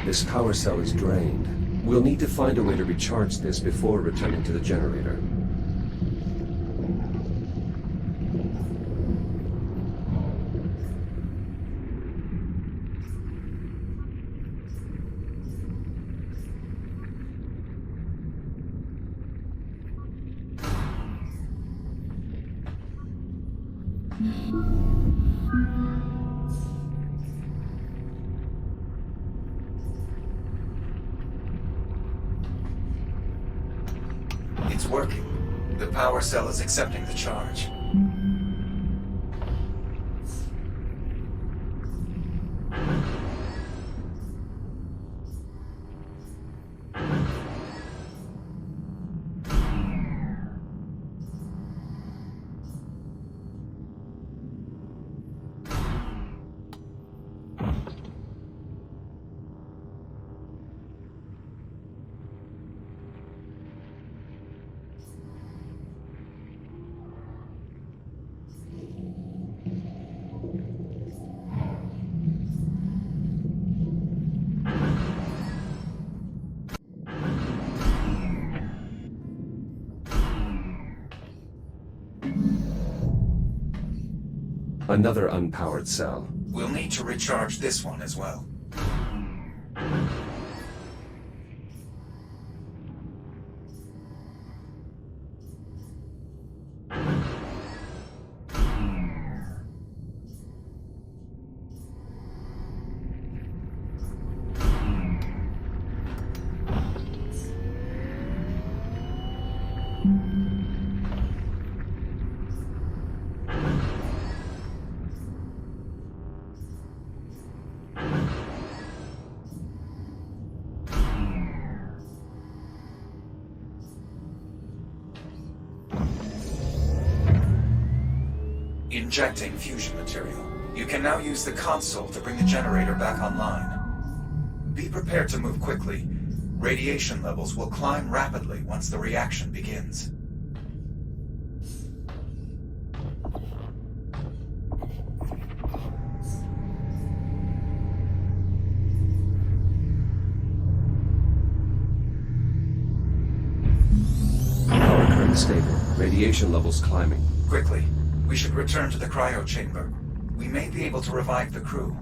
Speaker 1: This power cell is drained. We'll need to find a way to recharge this before returning to the generator.
Speaker 4: It's working. The power cell is accepting the charge.
Speaker 1: Another unpowered cell.
Speaker 4: We'll need to recharge this one as well. Injecting fusion material. You can now use the console to bring the generator back online. Be prepared to move quickly. Radiation levels will climb rapidly once the reaction begins.
Speaker 1: Power current stable. Radiation levels climbing.
Speaker 4: Quickly. We should return to the cryo chamber. We may be able to revive the crew.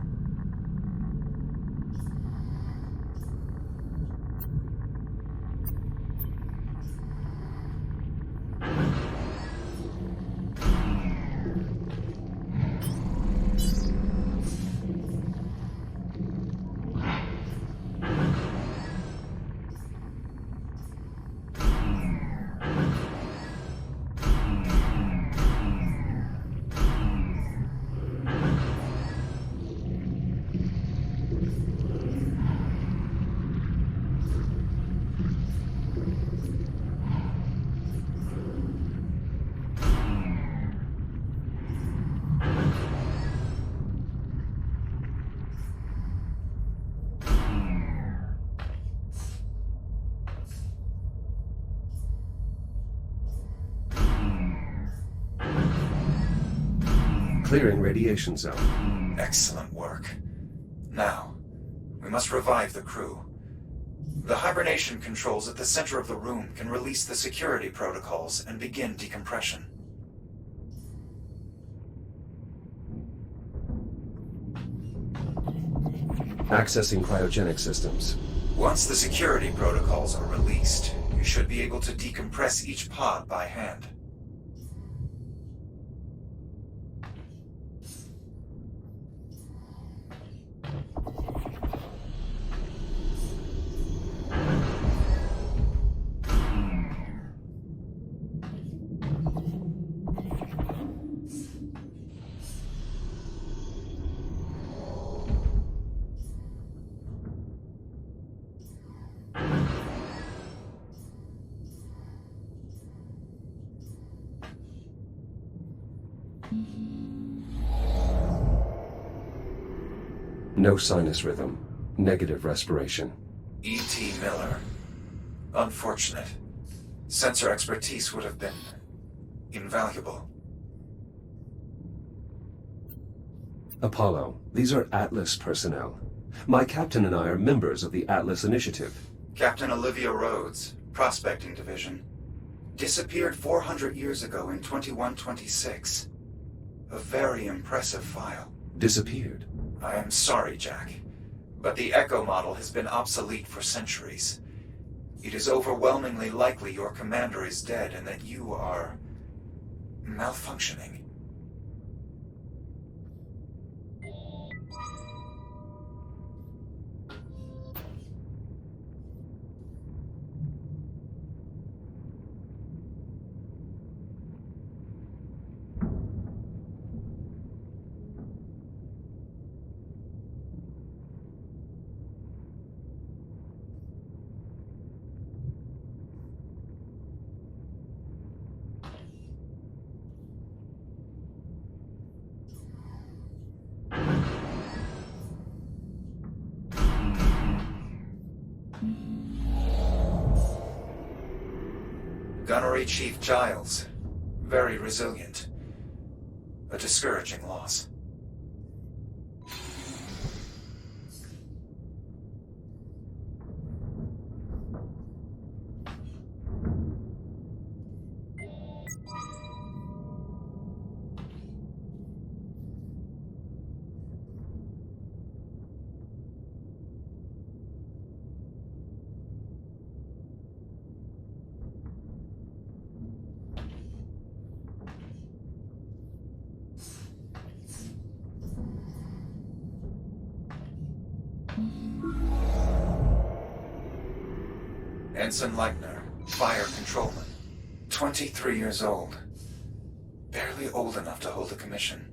Speaker 1: Clearing radiation zone.
Speaker 4: Excellent work. Now, we must revive the crew. The hibernation controls at the center of the room can release the security protocols and begin decompression.
Speaker 1: Accessing cryogenic systems.
Speaker 4: Once the security protocols are released, you should be able to decompress each pod by hand.
Speaker 1: No sinus rhythm. Negative respiration.
Speaker 4: E.T. Miller. Unfortunate. Sensor expertise would have been invaluable.
Speaker 1: Apollo, these are Atlas personnel. My captain and I are members of the Atlas Initiative.
Speaker 4: Captain Olivia Rhodes, Prospecting Division. Disappeared 400 years ago in 2126. A very impressive file.
Speaker 1: Disappeared?
Speaker 4: I am sorry, Jack, but the Echo model has been obsolete for centuries. It is overwhelmingly likely your commander is dead and that you are malfunctioning. Gunnery Chief Giles. Very resilient. A discouraging loss. Ensign Leitner, Fire Controlman. 23 years old. Barely old enough to hold a commission.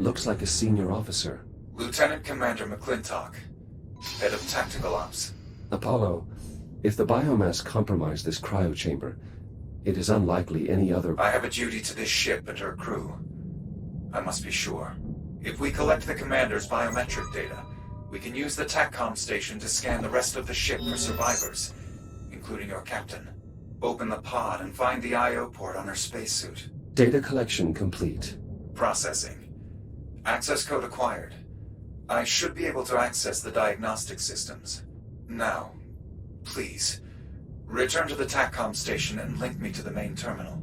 Speaker 1: Looks like a senior officer.
Speaker 4: Lieutenant Commander McClintock, Head of Tactical Ops.
Speaker 1: Apollo, if the biomass compromised this cryochamber, it is unlikely any other...
Speaker 4: I have a duty to this ship and her crew. I must be sure. If we collect the commander's biometric data, we can use the TACCOM station to scan the rest of the ship for survivors, including your captain. Open the pod and find the I.O. port on her spacesuit.
Speaker 1: Data collection complete.
Speaker 4: Processing. Access code acquired. I should be able to access the diagnostic systems. Now, please, return to the TACCOM station and link me to the main terminal.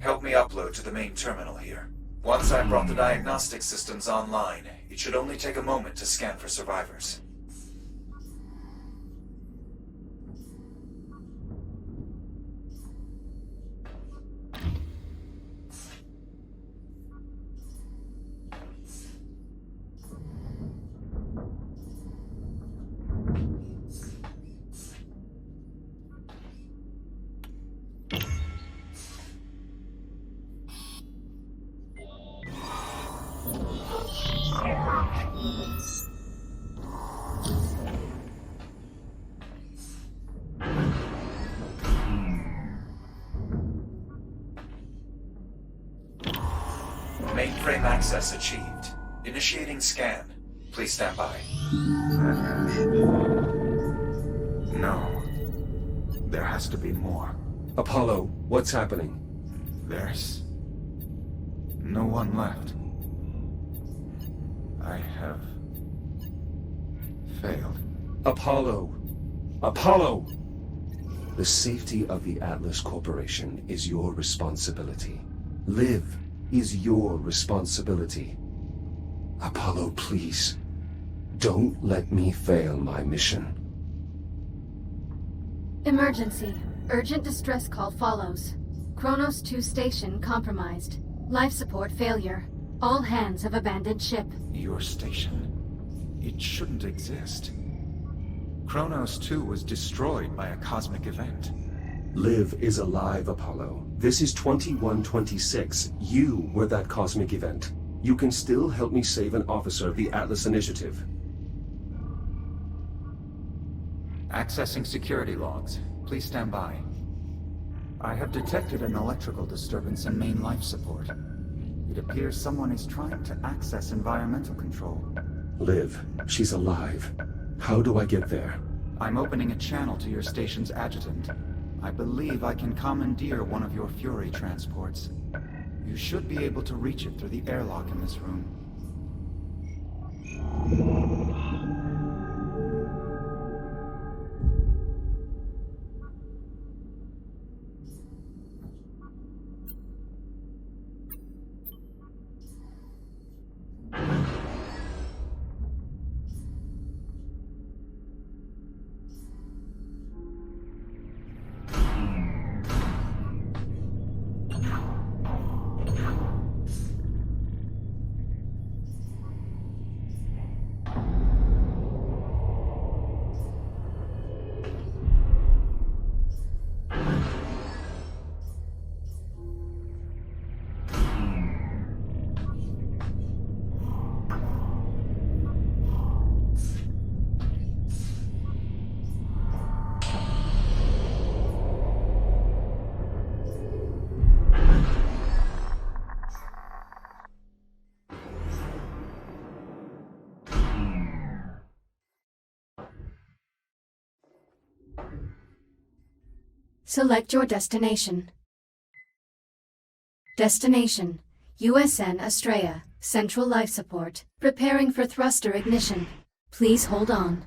Speaker 4: Help me upload to the main terminal here. Once I've brought the diagnostic systems online, it should only take a moment to scan for survivors. Mainframe access achieved. Initiating scan. Please stand by. No. There has to be more.
Speaker 1: Apollo, what's happening?
Speaker 4: There's no one left. I have failed.
Speaker 1: Apollo! Apollo! The safety of the Atlas Corporation is your responsibility. Live is your responsibility. Apollo, please. Don't let me fail my mission.
Speaker 5: Emergency. Urgent distress call follows. Kronos 2 station compromised. Life support failure. All hands have abandoned ship.
Speaker 4: Your station. It shouldn't exist. Kronos 2 was destroyed by a cosmic event.
Speaker 1: Liv is alive, Apollo. This is 2126. You were that cosmic event. You can still help me save an officer of the Atlas Initiative.
Speaker 4: Accessing security logs. Please stand by. I have detected an electrical disturbance in main life support. It appears someone is trying to access environmental control.
Speaker 1: Liv, she's alive. How do I get there?
Speaker 4: I'm opening a channel to your station's adjutant. I believe I can commandeer one of your Fury transports. You should be able to reach it through the airlock in this room.
Speaker 5: Select your destination. Destination: USN Astraea, Central Life Support. Preparing for thruster ignition. Please hold on.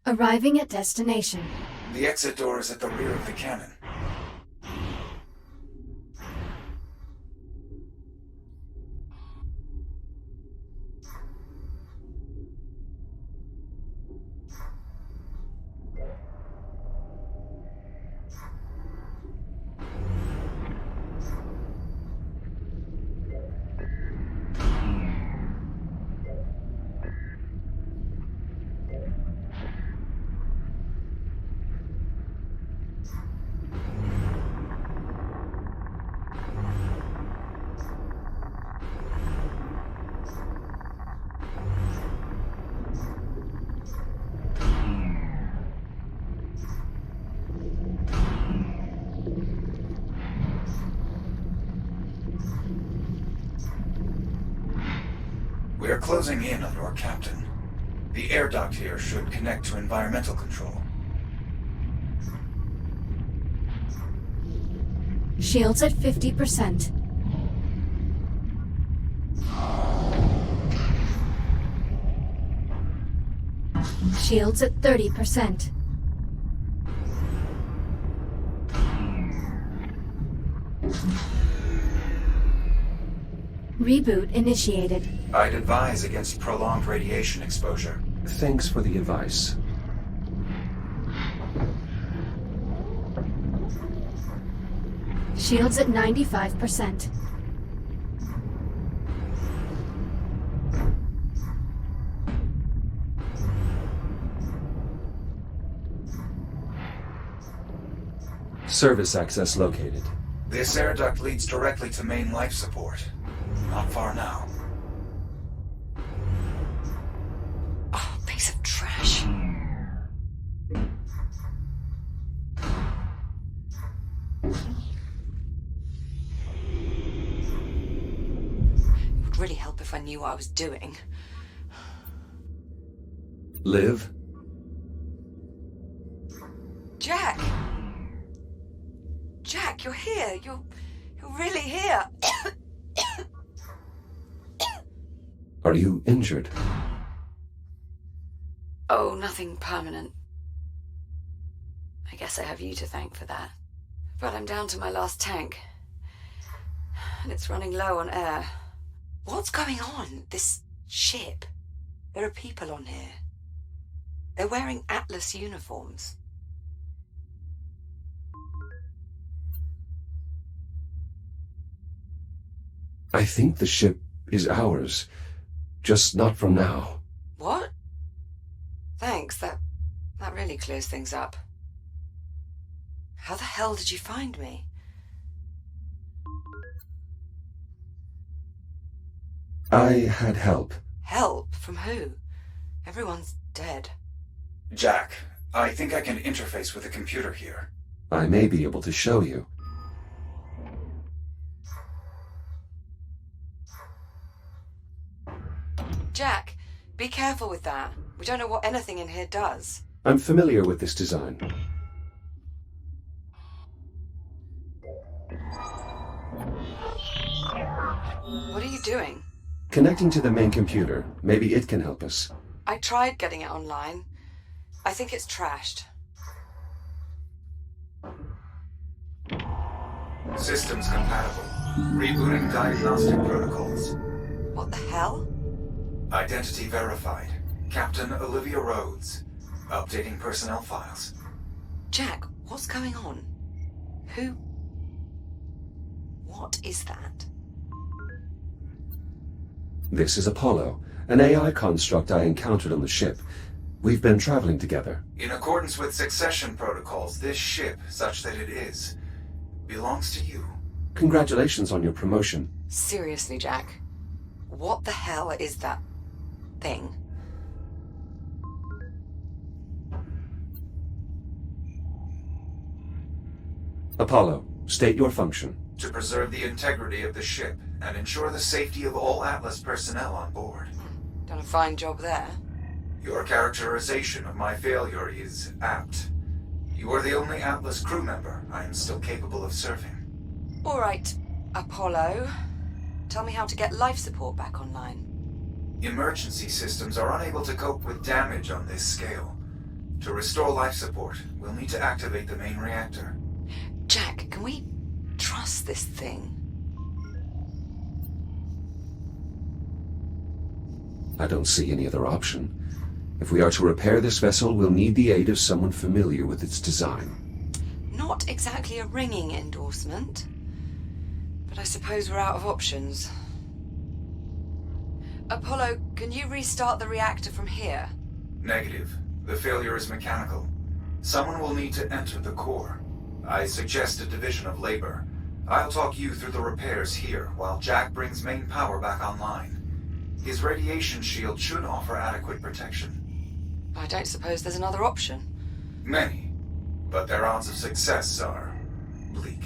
Speaker 5: Arriving at destination.
Speaker 4: The exit door is at the rear of the cannon. We are closing in on your captain. The air duct here should connect to environmental control.
Speaker 5: Shields at 50%. Shields at 30%. Reboot initiated.
Speaker 4: I'd advise against prolonged radiation exposure.
Speaker 1: Thanks for the advice.
Speaker 5: Shields at 95%.
Speaker 1: Service access located.
Speaker 4: This air duct leads directly to main life support. Not far now.
Speaker 3: Oh, piece of trash. It would really help if I knew what I was doing.
Speaker 1: Liv?
Speaker 3: Jack! Jack, you're here. You're really here.
Speaker 1: Are you injured?
Speaker 3: Oh, nothing permanent. I guess I have you to thank for that. But I'm down to my last tank. And it's running low on air. What's going on? This ship? There are people on here. They're wearing Atlas uniforms.
Speaker 1: I think the ship is ours. Just not from now.
Speaker 3: What? Thanks, that really clears things up. How the hell did you find me?
Speaker 1: I had help.
Speaker 3: Help? From who? Everyone's dead.
Speaker 4: Jack, I think I can interface with the computer here.
Speaker 1: I may be able to show you.
Speaker 3: Jack, be careful with that. We don't know what anything in here does.
Speaker 1: I'm familiar with this design.
Speaker 3: What are you doing?
Speaker 1: Connecting to the main computer. Maybe it can help us.
Speaker 3: I tried getting it online. I think it's trashed.
Speaker 4: Systems compatible. Rebooting diagnostic protocols.
Speaker 3: What the hell?
Speaker 4: Identity verified. Captain Olivia Rhodes. Updating personnel files.
Speaker 3: Jack, what's going on? Who? What is that?
Speaker 1: This is Apollo, an AI construct I encountered on the ship. We've been traveling together.
Speaker 4: In accordance with succession protocols, this ship, such that it is, belongs to you.
Speaker 1: Congratulations on your promotion.
Speaker 3: Seriously, Jack. What the hell is that thing?
Speaker 1: Apollo, state your function.
Speaker 4: To preserve the integrity of the ship and ensure the safety of all Atlas personnel on board.
Speaker 3: Done a fine job there.
Speaker 4: Your characterization of my failure is apt. You are the only Atlas crew member I am still capable of serving.
Speaker 3: All right, Apollo. Tell me how to get life support back online.
Speaker 4: Emergency systems are unable to cope with damage on this scale. To restore life support, we'll need to activate the main reactor.
Speaker 3: Jack, can we trust this thing?
Speaker 1: I don't see any other option. If we are to repair this vessel, we'll need the aid of someone familiar with its design.
Speaker 3: Not exactly a ringing endorsement, but I suppose we're out of options. Apollo, can you restart the reactor from here?
Speaker 4: Negative. The failure is mechanical. Someone will need to enter the core. I suggest a division of labor. I'll talk you through the repairs here, while Jack brings main power back online. His radiation shield should offer adequate protection.
Speaker 3: I don't suppose there's another option.
Speaker 4: Many, but their odds of success are bleak.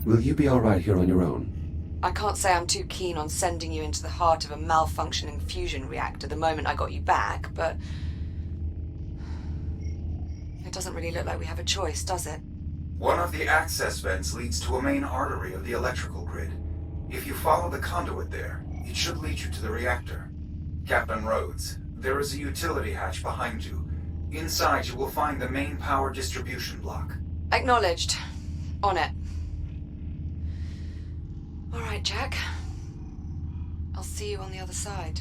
Speaker 1: Will you be all right here on your own?
Speaker 3: I can't say I'm too keen on sending you into the heart of a malfunctioning fusion reactor the moment I got you back, but it doesn't really look like we have a choice, does it?
Speaker 4: One of the access vents leads to a main artery of the electrical grid. If you follow the conduit there, it should lead you to the reactor. Captain Rhodes, there is a utility hatch behind you. Inside you will find the main power distribution block.
Speaker 3: Acknowledged. On it. All right, Jack. I'll see you on the other side.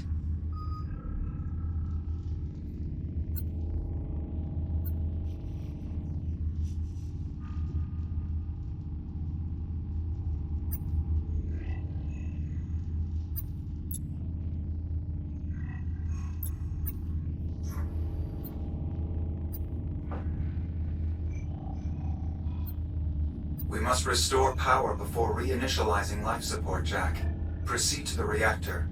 Speaker 4: We must restore power before reinitializing life support, Jack. Proceed to the reactor.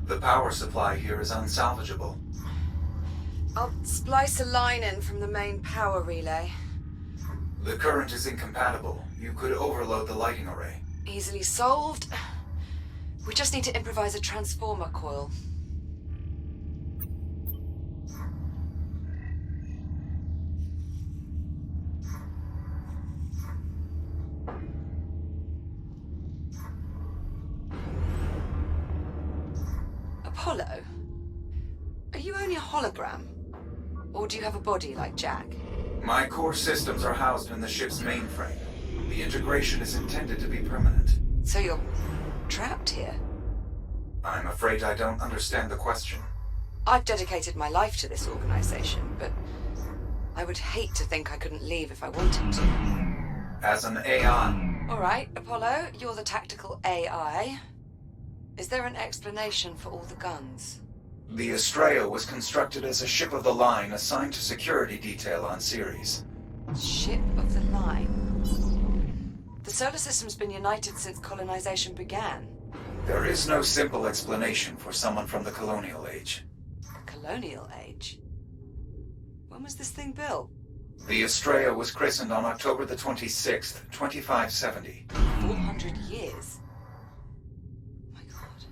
Speaker 4: The power supply here is unsalvageable.
Speaker 3: I'll splice a line in from the main power relay.
Speaker 4: The current is incompatible. You could overload the lighting array.
Speaker 3: Easily solved. We just need to improvise a transformer coil. Apollo? Are you only a hologram? Or do you have a body like Jack?
Speaker 4: My core systems are housed in the ship's mainframe. The integration is intended to be permanent.
Speaker 3: So you're trapped here?
Speaker 4: I'm afraid I don't understand the question.
Speaker 3: I've dedicated my life to this organization, but I would hate to think I couldn't leave if I wanted to.
Speaker 4: As an AI,
Speaker 3: All right, Apollo, you're the tactical AI. Is there an explanation for all the guns?
Speaker 4: the Estrella was constructed as a ship of the line assigned to security detail on Ceres.
Speaker 3: Ship of the line. The solar system's been united since colonization began.
Speaker 4: There is no simple explanation for someone from the colonial age.
Speaker 3: Colonial age? When was this thing built?
Speaker 4: The Estrella was christened on October the 26th, 2570.
Speaker 3: 400 years? My God.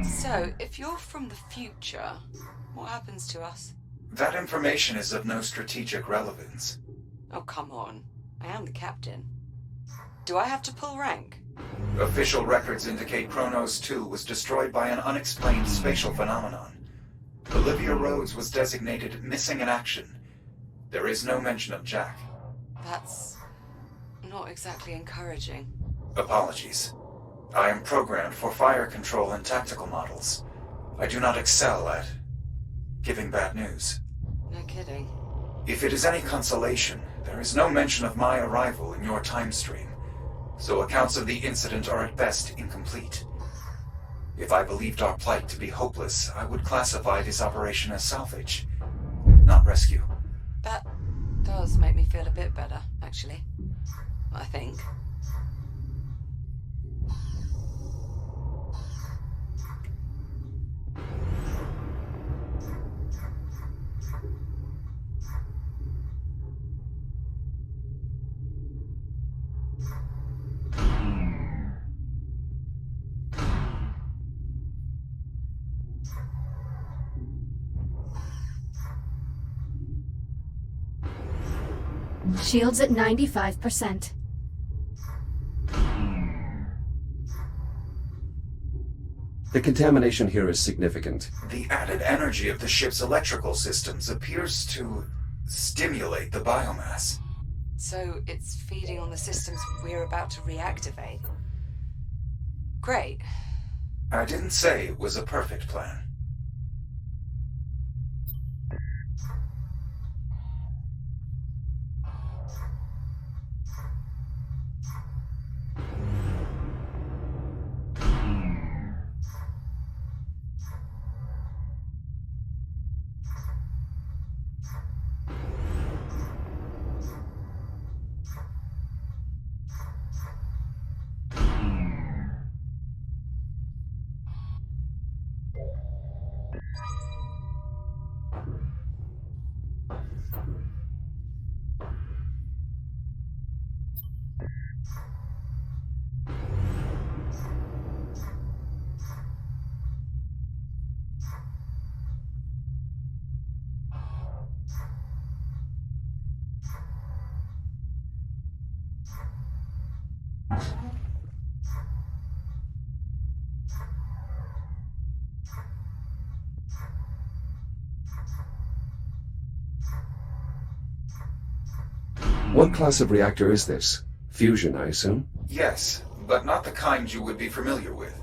Speaker 3: So, if you're from the future, what happens to us?
Speaker 4: That information is of no strategic relevance.
Speaker 3: Oh, come on. I am the captain. Do I have to pull rank?
Speaker 4: Official records indicate Kronos 2 was destroyed by an unexplained spatial phenomenon. Olivia Rhodes was designated missing in action. There is no mention of Jack.
Speaker 3: That's not exactly encouraging.
Speaker 4: Apologies. I am programmed for fire control and tactical models. I do not excel at giving bad news.
Speaker 3: No kidding.
Speaker 4: If it is any consolation, there is no mention of my arrival in your time stream, so accounts of the incident are at best incomplete. If I believed our plight to be hopeless, I would classify this operation as salvage, not rescue.
Speaker 3: That does make me feel a bit better, actually. I think.
Speaker 5: Shields at 95%.
Speaker 1: The contamination here is significant.
Speaker 4: The added energy of the ship's electrical systems appears to stimulate the biomass.
Speaker 3: So it's feeding on the systems we're about to reactivate. Great.
Speaker 4: I didn't say it was a perfect plan.
Speaker 1: What class of reactor is this? Fusion, I assume?
Speaker 4: Yes, but not the kind you would be familiar with.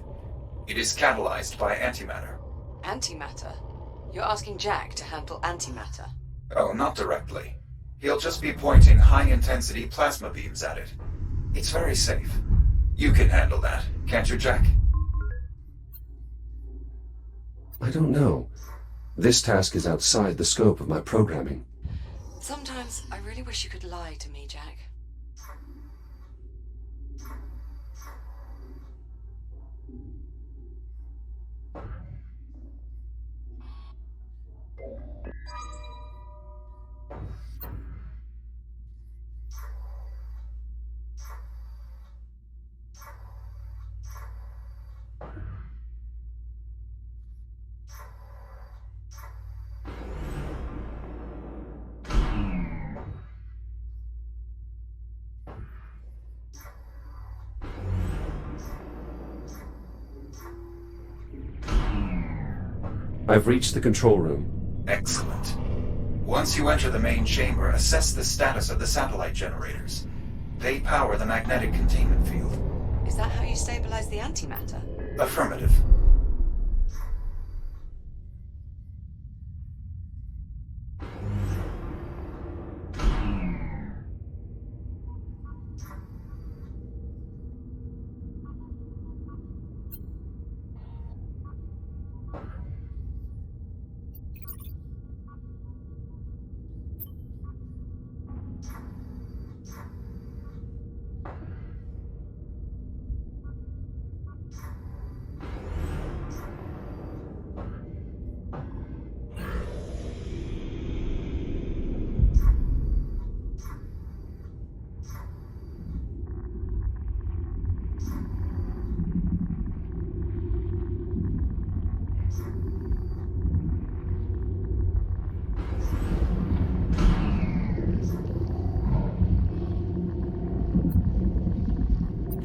Speaker 4: It is catalyzed by antimatter.
Speaker 3: Antimatter? You're asking Jack to handle antimatter?
Speaker 4: Oh, not directly. He'll just be pointing high-intensity plasma beams at it. It's very safe. You can handle that, can't you, Jack?
Speaker 1: I don't know. This task is outside the scope of my programming.
Speaker 3: Sometimes I really wish you could lie to me, Jack.
Speaker 1: I've reached the control room.
Speaker 4: Excellent. Once you enter the main chamber, assess the status of the satellite generators. They power the magnetic containment field.
Speaker 3: Is that how you stabilize the antimatter?
Speaker 4: Affirmative.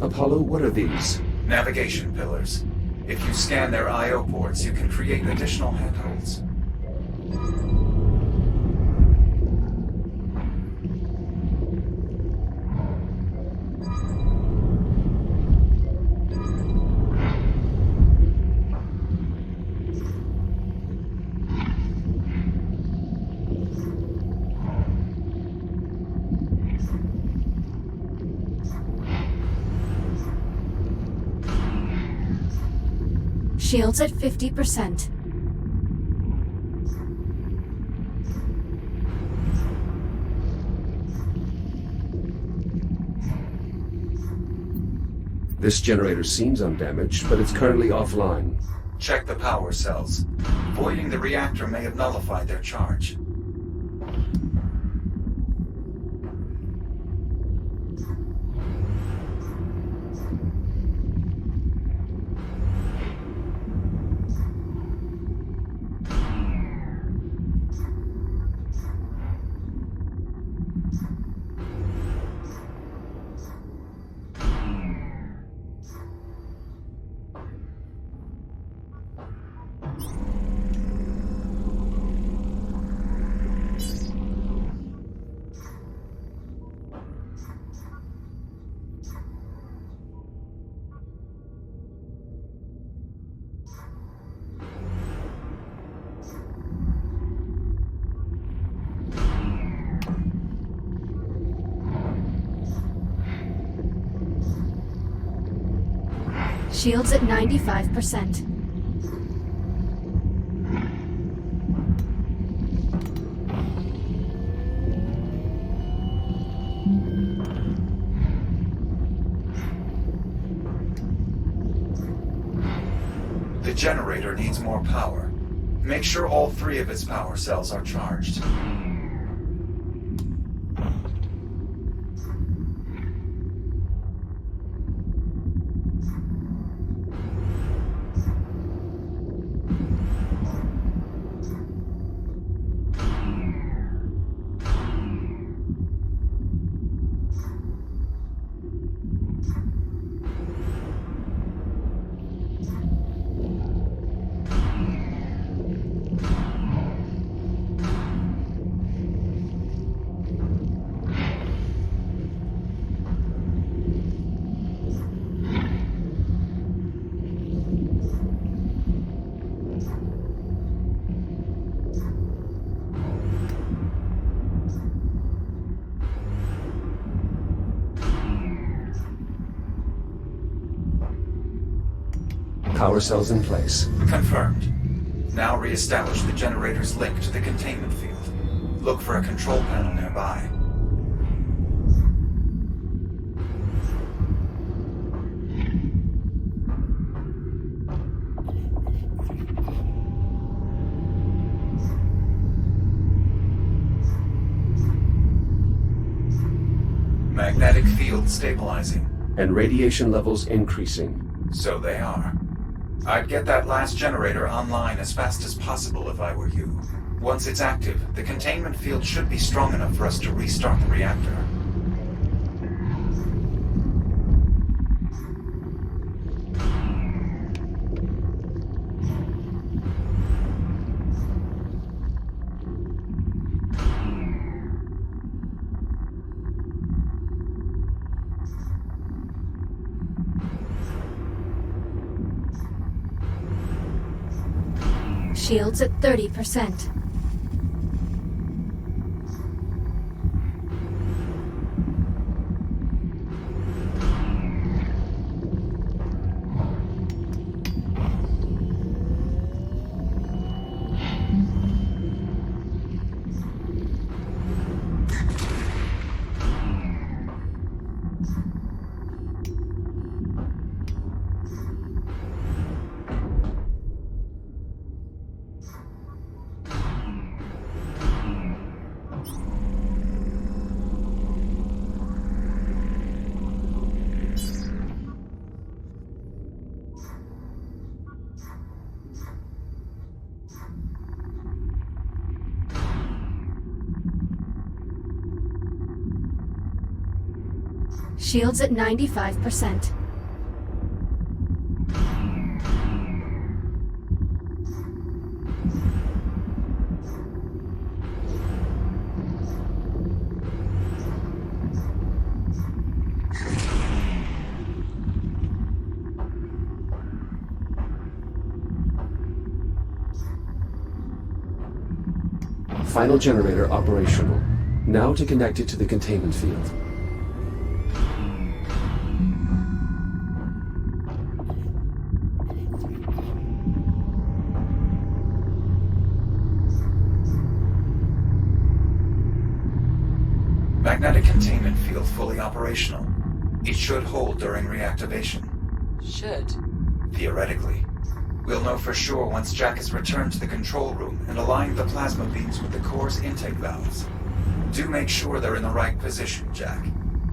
Speaker 1: Apollo, what are these?
Speaker 4: Navigation pillars. If you scan their I/O ports, you can create additional handholds.
Speaker 5: Shields at 50%.
Speaker 1: This generator seems undamaged, but it's currently offline.
Speaker 4: Check the power cells. Voiding the reactor may have nullified their charge.
Speaker 5: Shields at 95%.
Speaker 4: The generator needs more power. Make sure all 3 of its power cells are charged.
Speaker 1: Power cells in place.
Speaker 4: Confirmed. Now re-establish the generator's link to the containment field. Look for a control panel nearby. Magnetic field stabilizing.
Speaker 1: And radiation levels increasing.
Speaker 4: So they are. I'd get that last generator online as fast as possible if I were you. Once it's active, the containment field should be strong enough for us to restart the reactor.
Speaker 5: Shields at 30%. Shields at 95%.
Speaker 1: Final generator operational. Now to connect it to the containment field.
Speaker 4: Magnetic containment field fully operational. It should hold during reactivation.
Speaker 3: Should.
Speaker 4: Theoretically. We'll know for sure once Jack is returned to the control room and aligned the plasma beams with the core's intake valves. Do make sure they're in the right position, Jack.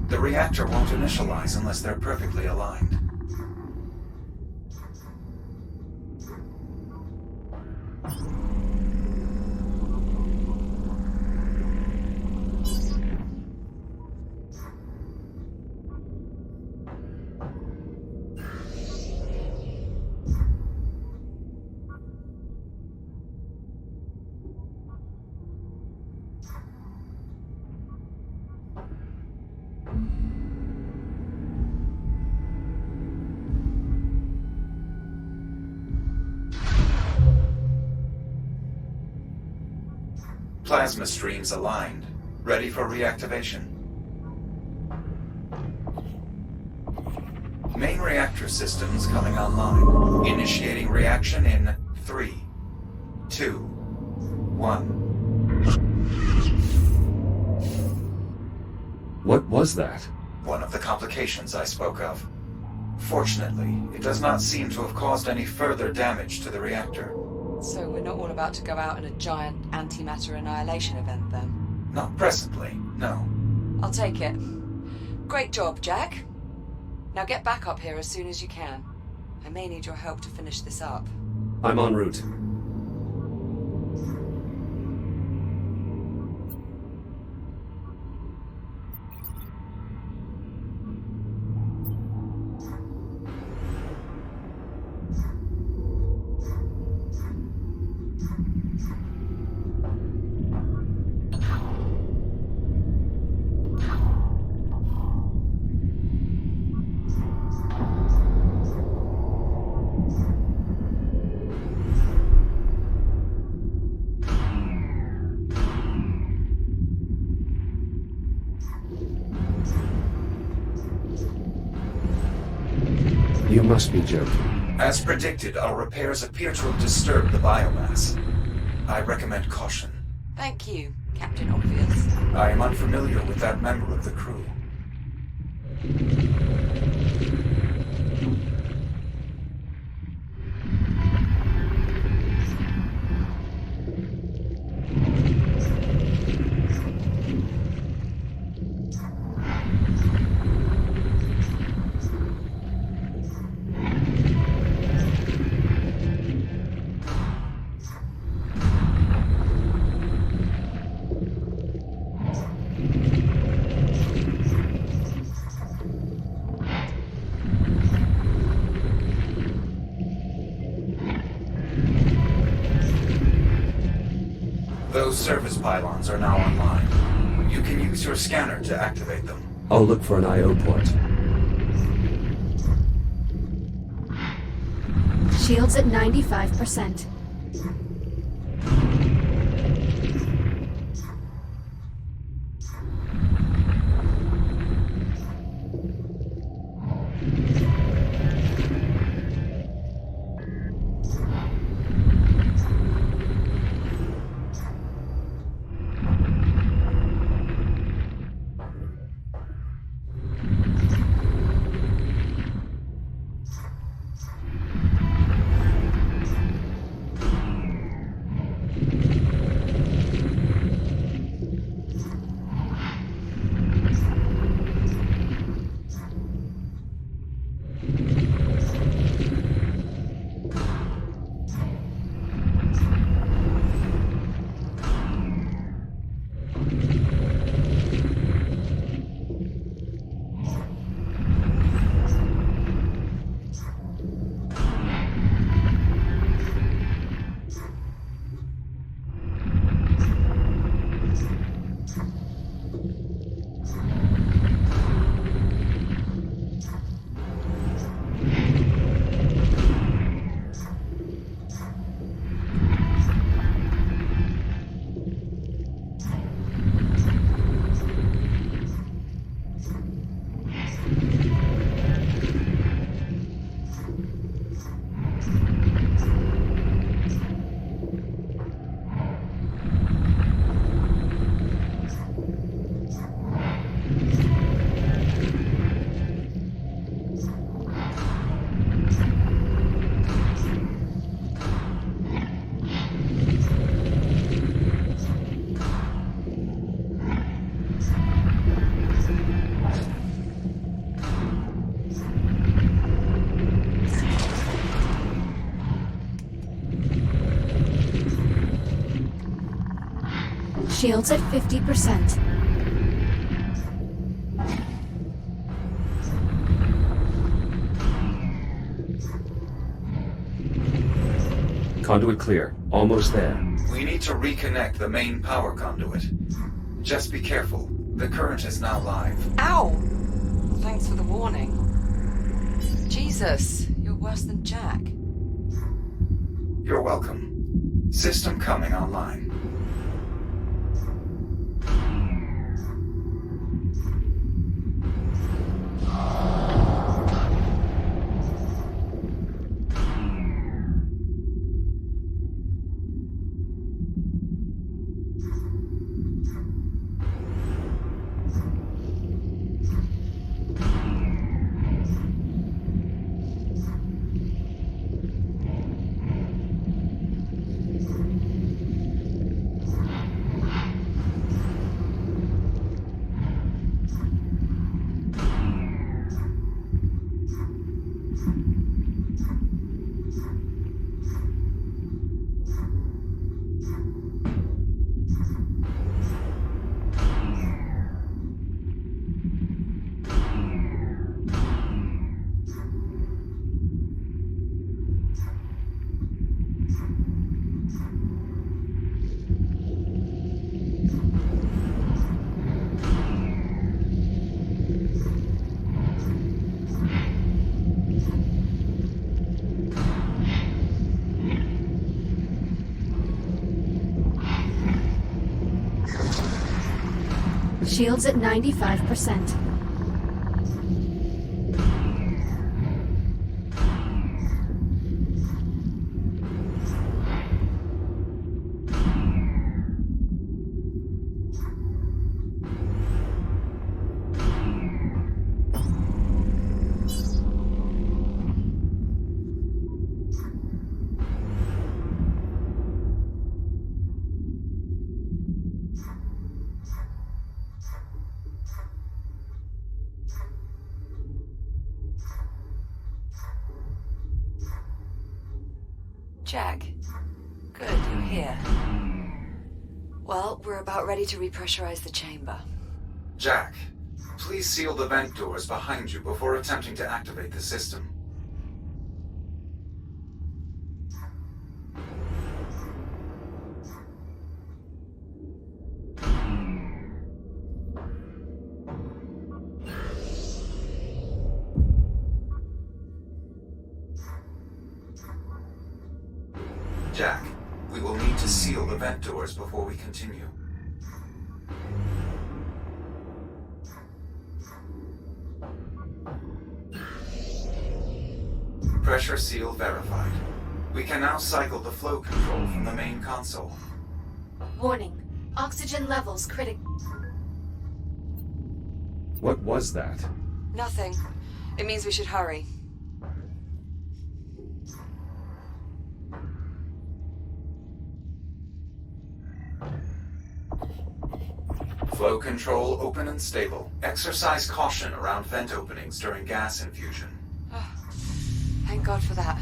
Speaker 4: The reactor won't initialize unless they're perfectly aligned. Plasma streams aligned, ready for reactivation. Main main reactor systems coming online. Initiating reaction in 3, 2, 1.
Speaker 1: What was that?
Speaker 4: One of the complications I spoke of. Fortunately, it does not seem to have caused any further damage to the reactor.
Speaker 3: So we're not all about to go out in a giant antimatter annihilation event, then?
Speaker 4: Not presently, no.
Speaker 3: I'll take it. Great job, Jack. Now get back up here as soon as you can. I may need your help to finish this up.
Speaker 1: I'm en route. You must be joking.
Speaker 4: As predicted, our repairs appear to have disturbed the biomass. I recommend caution.
Speaker 3: Thank you, Captain Obvious.
Speaker 4: I am unfamiliar with that member of the crew. Those service pylons are now online. You can use your scanner to activate them.
Speaker 1: I'll look for an I/O port.
Speaker 5: Shields at 95%. Shields at 50%.
Speaker 1: Conduit clear. Almost there.
Speaker 4: We need to reconnect the main power conduit. Just be careful. The current is now live.
Speaker 3: Ow! Thanks for the warning. Jesus, you're worse than Jack.
Speaker 4: You're welcome. System coming online.
Speaker 5: Shields at 95%.
Speaker 6: Jack, good, you're here. Well, we're about ready to repressurize the chamber.
Speaker 4: Jack, please seal the vent doors behind you before attempting to activate the system. Jack, we will need to seal the vent doors before we continue. Pressure seal verified. We can now cycle the flow control from the main console.
Speaker 2: Warning. Oxygen levels critical.
Speaker 1: What was that?
Speaker 6: Nothing. It means we should hurry.
Speaker 4: Flow control open and stable. Exercise caution around vent openings during gas infusion.
Speaker 6: Thank God for that.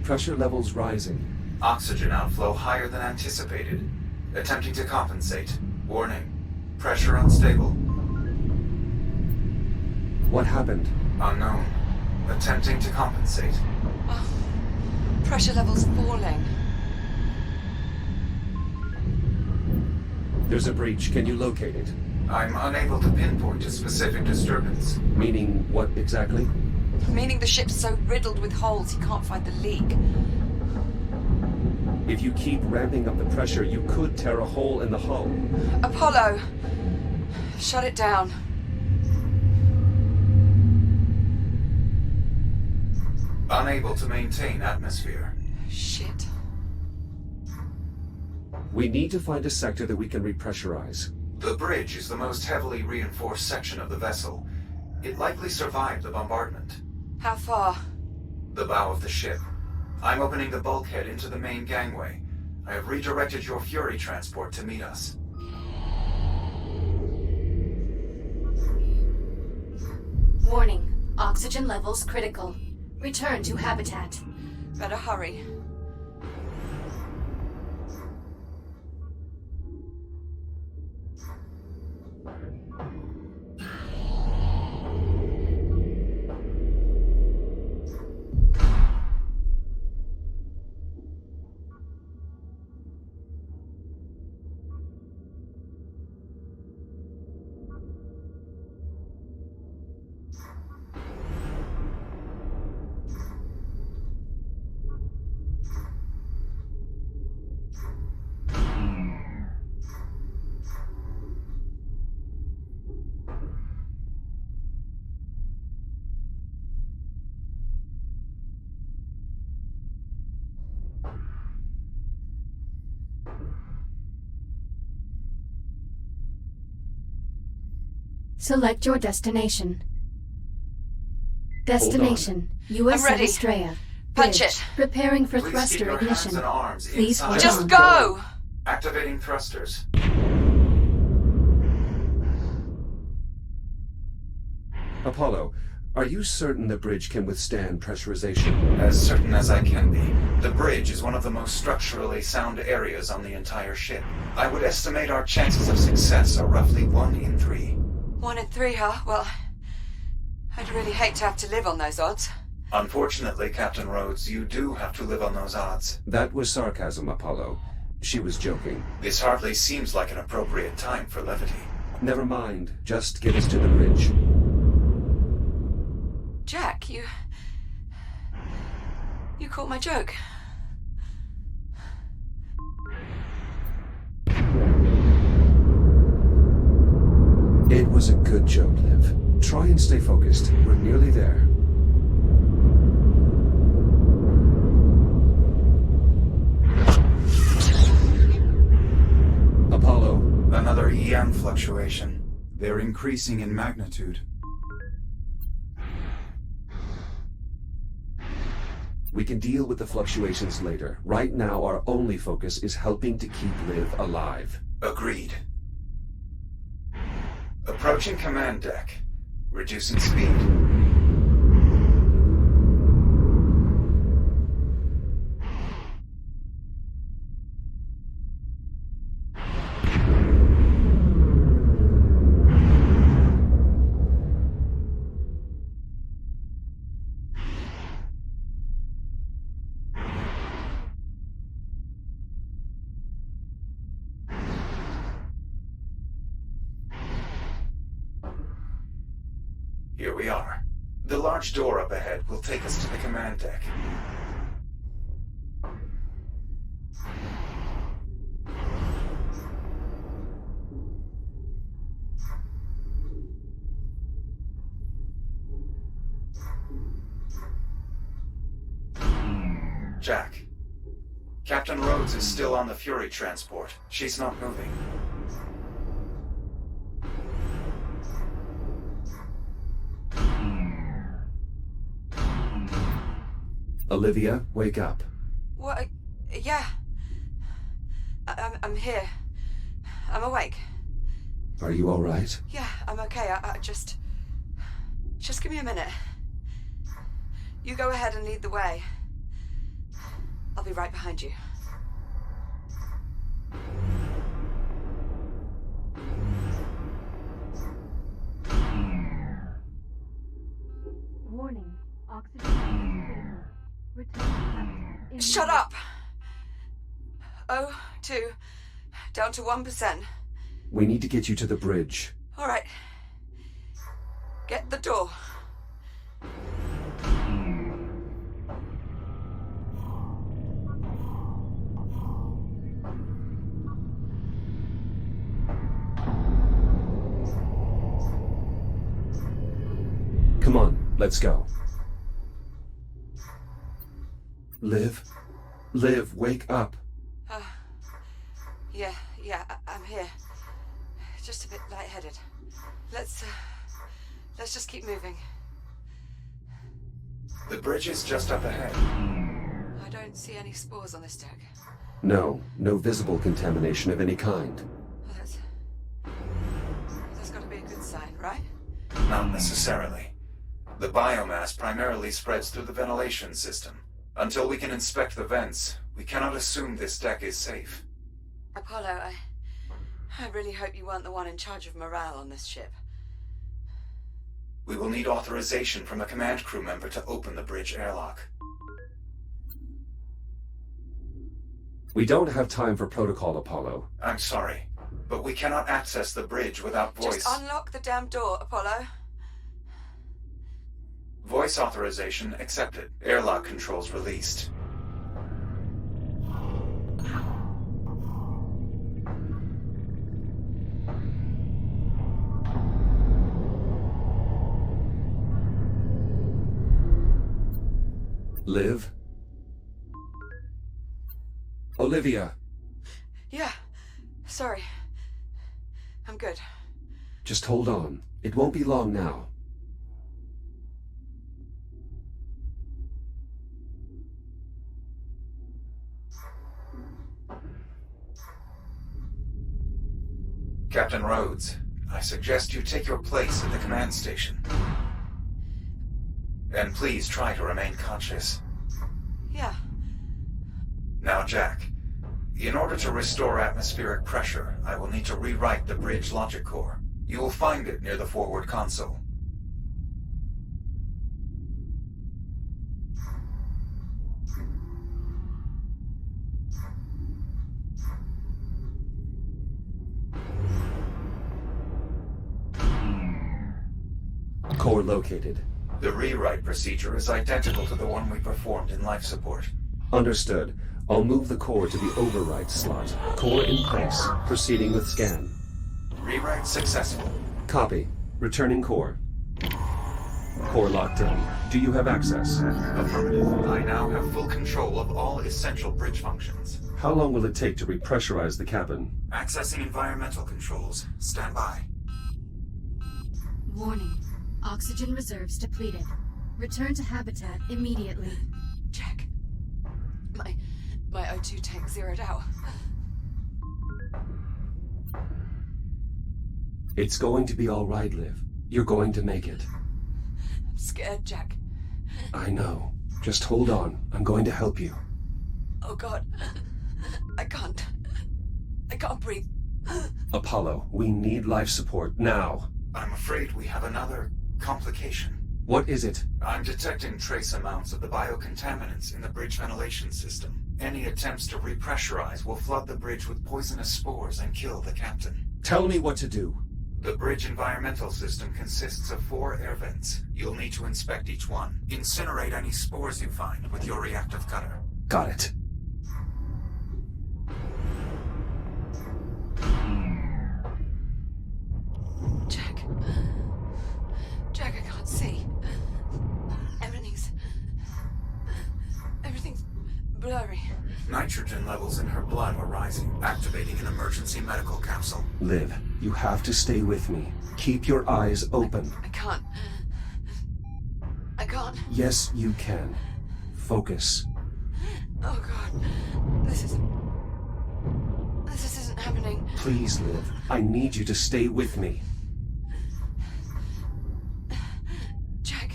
Speaker 1: Pressure levels rising.
Speaker 4: Oxygen outflow higher than anticipated. Attempting to compensate. Warning. Pressure unstable.
Speaker 1: What happened?
Speaker 4: Unknown. Attempting to compensate.
Speaker 6: Pressure levels falling.
Speaker 1: There's a breach. Can you locate it?
Speaker 4: I'm unable to pinpoint a specific disturbance.
Speaker 1: Meaning what exactly?
Speaker 6: Meaning the ship's so riddled with holes he can't find the leak.
Speaker 1: If you keep ramping up the pressure, you could tear a hole in the hull.
Speaker 6: Apollo! Shut it down.
Speaker 4: Unable to maintain atmosphere.
Speaker 6: Shit.
Speaker 1: We need to find a sector that we can repressurize.
Speaker 4: The bridge is the most heavily reinforced section of the vessel. It likely survived the bombardment.
Speaker 6: How far?
Speaker 4: The bow of the ship. I'm opening the bulkhead into the main gangway. I have redirected your Fury transport to meet us.
Speaker 2: Warning. Oxygen levels critical. Return to habitat.
Speaker 6: Better hurry.
Speaker 5: Select your destination. Destination, USS
Speaker 6: I'm ready.
Speaker 5: Estrella.
Speaker 6: Punch
Speaker 5: Bridge.
Speaker 6: it.
Speaker 5: Preparing for
Speaker 4: Please keep
Speaker 5: thruster
Speaker 4: your
Speaker 5: ignition.
Speaker 4: hands and arms
Speaker 5: Please
Speaker 4: inside.
Speaker 5: hold
Speaker 6: Just
Speaker 5: on.
Speaker 6: go!
Speaker 4: Activating thrusters.
Speaker 1: Apollo, are you certain the bridge can withstand pressurization?
Speaker 4: As certain as I can be. The bridge is one of the most structurally sound areas on the entire ship. I would estimate our chances of success are roughly 1 in 3.
Speaker 6: 1 in 3, huh? Well, I'd really hate to have to live on those odds.
Speaker 4: Unfortunately, Captain Rhodes, you do have to live on those odds.
Speaker 1: That was sarcasm, Apollo. She was joking.
Speaker 4: This hardly seems like an appropriate time for levity.
Speaker 1: Never mind. Just get us to the bridge.
Speaker 6: Jack, you caught my joke.
Speaker 1: was a good joke, Liv. Try and stay focused. We're nearly there. Apollo.
Speaker 4: Another EM fluctuation. They're increasing in magnitude.
Speaker 1: We can deal with the fluctuations later. Right now, our only focus is helping to keep Liv alive.
Speaker 4: Agreed. Approaching command deck. Reducing speed. Here we are. The large door up ahead will take us to the command deck. Jack. Captain Rhodes is still on the Fury transport. She's not moving.
Speaker 1: Olivia, wake up.
Speaker 6: What? Yeah. I'm here. I'm awake.
Speaker 1: Are you all right?
Speaker 6: Yeah, I'm okay. I just give me a minute. You go ahead and lead the way. I'll be right behind you.
Speaker 5: Warning. Oxygen. Return.
Speaker 6: Shut up! 2, down to 1%.
Speaker 1: We need to get you to the bridge.
Speaker 6: All right. Get the door.
Speaker 1: Come on, let's go. Liv? Liv, wake up.
Speaker 6: Yeah, I'm here. Just a bit lightheaded. Let's just keep moving.
Speaker 4: The bridge is just up ahead.
Speaker 6: I don't see any spores on this deck.
Speaker 1: No visible contamination of any kind.
Speaker 6: Well, that's got to be a good sign, right?
Speaker 4: Not necessarily. The biomass primarily spreads through the ventilation system. Until we can inspect the vents, we cannot assume this deck is safe.
Speaker 6: Apollo, I really hope you weren't the one in charge of morale on this ship.
Speaker 4: We will need authorization from a command crew member to open the bridge airlock.
Speaker 1: We don't have time for protocol, Apollo.
Speaker 4: I'm sorry, but we cannot access the bridge without voice.
Speaker 6: Just unlock the damn door, Apollo.
Speaker 4: Voice authorization accepted. Airlock controls released.
Speaker 1: Liv? Olivia?
Speaker 6: Yeah, sorry. I'm good.
Speaker 1: Just hold on. It won't be long now.
Speaker 4: Captain Rhodes, I suggest you take your place at the command station. And please try to remain conscious.
Speaker 6: Yeah.
Speaker 4: Now, Jack, in order to restore atmospheric pressure, I will need to rewrite the bridge logic core. You will find it near the forward console.
Speaker 1: Core located.
Speaker 4: The rewrite procedure is identical to the one we performed in life support.
Speaker 1: Understood. I'll move the core to the override slot. Core in place. Proceeding with scan.
Speaker 4: Rewrite successful.
Speaker 1: Copy. Returning core. Core locked in. Do you have access?
Speaker 4: Affirmative. I now have full control of all essential bridge functions.
Speaker 1: How long will it take to repressurize the cabin?
Speaker 4: Accessing environmental controls. Stand by.
Speaker 5: Warning. Oxygen reserves depleted. Return to habitat immediately.
Speaker 6: Jack. My O2 tank zeroed out.
Speaker 1: It's going to be all right, Liv. You're going to make it.
Speaker 6: I'm scared, Jack.
Speaker 1: I know. Just hold on. I'm going to help you.
Speaker 6: Oh God. I can't breathe.
Speaker 1: Apollo, we need life support now.
Speaker 4: I'm afraid we have another complication.
Speaker 1: What is it?
Speaker 4: I'm detecting trace amounts of the biocontaminants in the bridge ventilation system. Any attempts to repressurize will flood the bridge with poisonous spores and kill the captain.
Speaker 1: Tell me what to do.
Speaker 4: The bridge environmental system consists of 4 air vents. You'll need to inspect each one. Incinerate any spores you find with your reactive cutter.
Speaker 1: Got it.
Speaker 6: Jack, I can't see. Everything's blurry.
Speaker 4: Nitrogen levels in her blood are rising, activating an emergency medical capsule.
Speaker 1: Liv, you have to stay with me. Keep your eyes open.
Speaker 6: I can't.
Speaker 1: Yes, you can. Focus.
Speaker 6: Oh God. This isn't happening.
Speaker 1: Please, Liv. I need you to stay with me.
Speaker 6: Jack.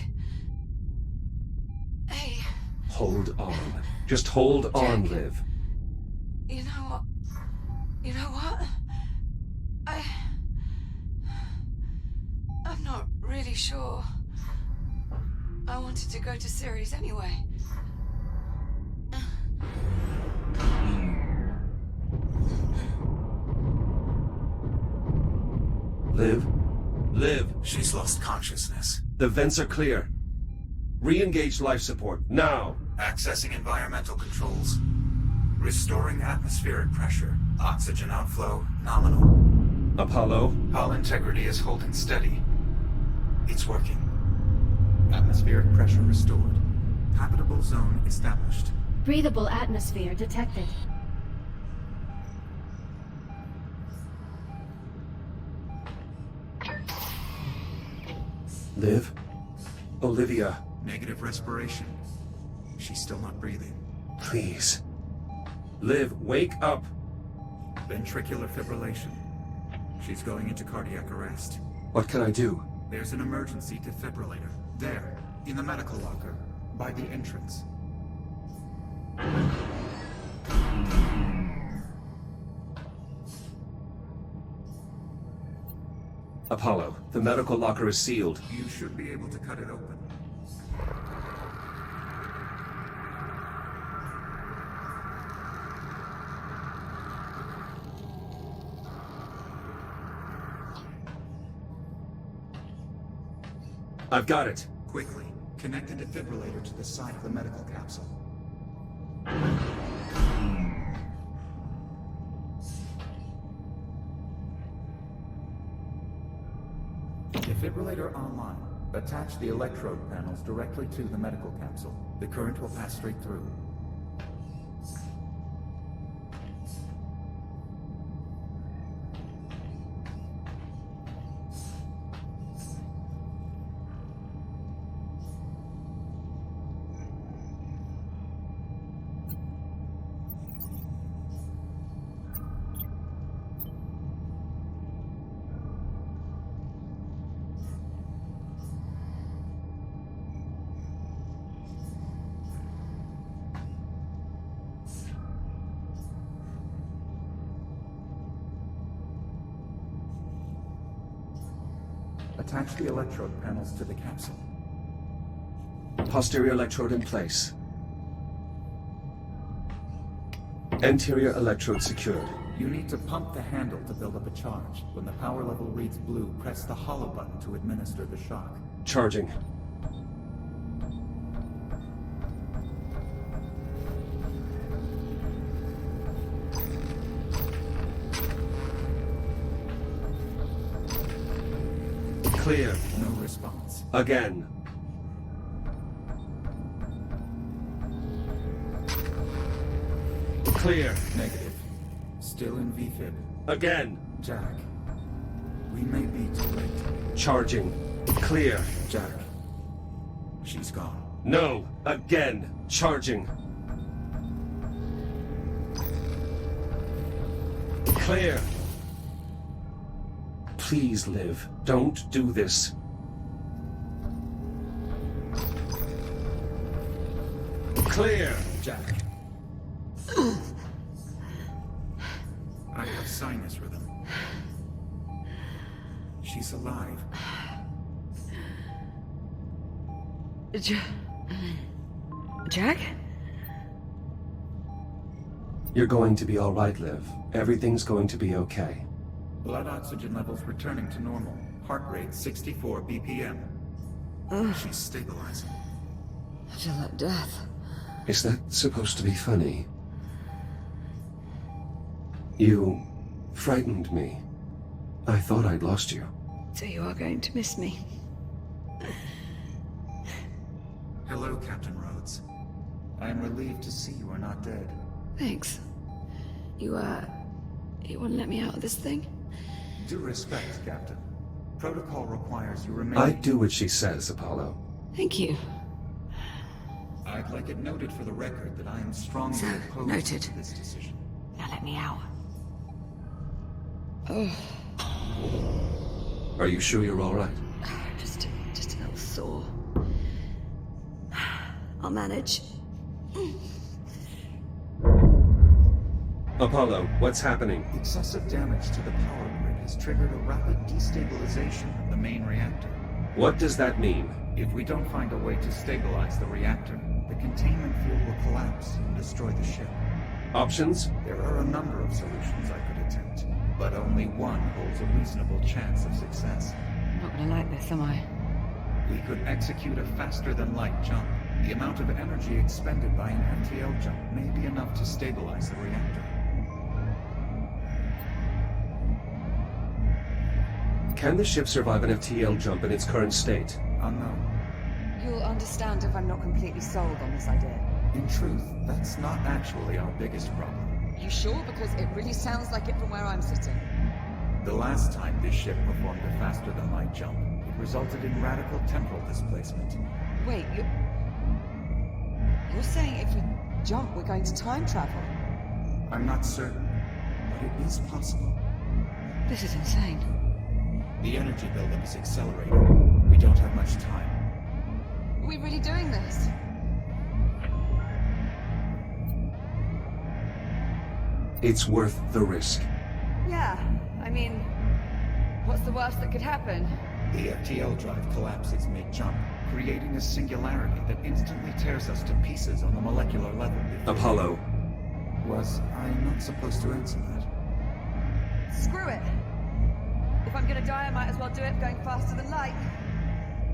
Speaker 6: Hey.
Speaker 1: Hold on. Just hold on,
Speaker 6: Jack.
Speaker 1: Liv.
Speaker 6: You know what? I'm not really sure. I wanted to go to Ceres anyway.
Speaker 1: Liv.
Speaker 4: She's lost consciousness.
Speaker 1: The vents are clear. Re-engage life support, now!
Speaker 4: Accessing environmental controls. Restoring atmospheric pressure. Oxygen outflow nominal.
Speaker 1: Apollo?
Speaker 4: Hull integrity is holding steady. It's working. Atmospheric pressure restored. Habitable zone established.
Speaker 5: Breathable atmosphere detected.
Speaker 1: Liv? Olivia?
Speaker 4: Negative respiration. She's still not breathing.
Speaker 1: Please. Liv, wake up!
Speaker 4: Ventricular fibrillation. She's going into cardiac arrest.
Speaker 1: What can I do?
Speaker 4: There's an emergency defibrillator. There, in the medical locker, by the entrance.
Speaker 1: Apollo, the medical locker is sealed.
Speaker 4: You should be able to cut it open.
Speaker 1: I've got it.
Speaker 4: Quickly, connect the defibrillator to the side of the medical capsule. Defibrillator online. Attach the electrode panels directly to the medical capsule. The current will pass straight through. Attach the electrode panels to the capsule.
Speaker 1: Posterior electrode in place. Anterior electrode secured.
Speaker 4: You need to pump the handle to build up a charge. When the power level reads blue, press the hollow button to administer the shock.
Speaker 1: Charging. Clear.
Speaker 4: No response.
Speaker 1: Again. Clear.
Speaker 4: Negative. Still in VFib.
Speaker 1: Again.
Speaker 4: Jack. We may be too late.
Speaker 1: Charging. Clear.
Speaker 4: Jack. She's gone.
Speaker 1: No. Again. Charging. Clear. Please live. Don't do this. Clear.
Speaker 4: Jack. I have sinus rhythm. She's alive.
Speaker 6: Jack?
Speaker 1: You're going to be all right, Liv. Everything's going to be okay.
Speaker 4: Blood oxygen levels returning to normal. Heart rate 64 BPM. She's stabilizing.
Speaker 6: I feel like death.
Speaker 1: Is that supposed to be funny? You frightened me. I thought I'd lost you.
Speaker 6: So you are going to miss me.
Speaker 4: Hello, Captain Rhodes. I am relieved to see you are not dead.
Speaker 6: Thanks. You want to let me out of this thing?
Speaker 4: Due respect, Captain. Protocol requires you remain...
Speaker 1: I do what she says, Apollo.
Speaker 6: Thank you.
Speaker 4: I'd like it noted for the record that I am strongly
Speaker 6: So,
Speaker 4: opposed
Speaker 6: noted.
Speaker 4: to this decision.
Speaker 6: Now let me out. Oh,
Speaker 1: Are you sure you're all right?
Speaker 6: just a little sore. I'll manage.
Speaker 1: Apollo, what's happening?
Speaker 4: Excessive damage to the power grid has triggered a rapid destabilization of the main reactor.
Speaker 1: What does that mean?
Speaker 4: If we don't find a way to stabilize the reactor, the containment field will collapse and destroy the ship.
Speaker 1: Options?
Speaker 4: There are a number of solutions I could attempt, but only one holds a reasonable chance of success.
Speaker 6: I'm not gonna like this, am I?
Speaker 4: We could execute a faster-than-light jump. The amount of energy expended by an FTL jump may be enough to stabilize the reactor.
Speaker 1: Can the ship survive an FTL jump in its current state?
Speaker 4: Unknown.
Speaker 7: You'll understand if I'm not completely sold on this idea.
Speaker 4: In truth, that's not actually our biggest problem.
Speaker 7: You sure? Because it really sounds like it from where I'm sitting.
Speaker 4: The last time this ship performed a faster-than-light jump, it resulted in radical temporal displacement.
Speaker 7: Wait, you're saying if we jump, we're going to time travel?
Speaker 4: I'm not certain, but it is possible.
Speaker 6: This is insane.
Speaker 4: The energy buildup is accelerating. We don't have much time.
Speaker 7: Are we really doing this?
Speaker 1: It's worth the risk.
Speaker 7: Yeah, I mean, what's the worst that could happen?
Speaker 4: The FTL drive collapses mid-jump, creating a singularity that instantly tears us to pieces on the molecular level.
Speaker 1: Apollo.
Speaker 4: Was I not supposed to answer that?
Speaker 7: Screw it! If I'm gonna die, I might as well do it going faster than light.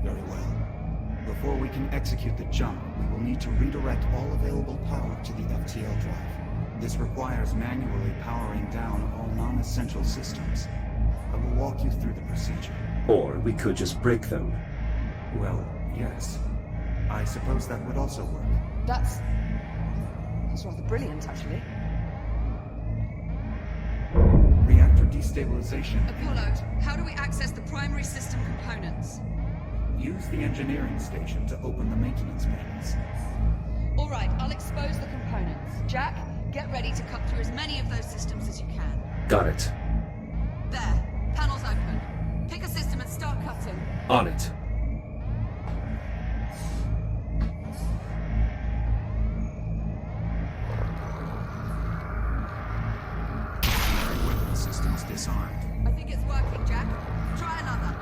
Speaker 4: Very well. Before we can execute the jump, we will need to redirect all available power to the FTL drive. This requires manually powering down all non-essential systems. I will walk you through the procedure.
Speaker 1: Or we could just break them.
Speaker 4: Well, yes. I suppose that would also work.
Speaker 7: That's rather brilliant, actually.
Speaker 4: Reactor destabilization.
Speaker 3: Apollo, how do we access the primary system components?
Speaker 4: Use the engineering station to open the maintenance panels.
Speaker 3: All right, I'll expose the components. Jack, get ready to cut through as many of those systems as you can.
Speaker 1: Got it.
Speaker 3: There, panels open. Pick a system and start cutting.
Speaker 1: On it.
Speaker 4: Weapon systems disarmed.
Speaker 3: I think it's working, Jack. Try another.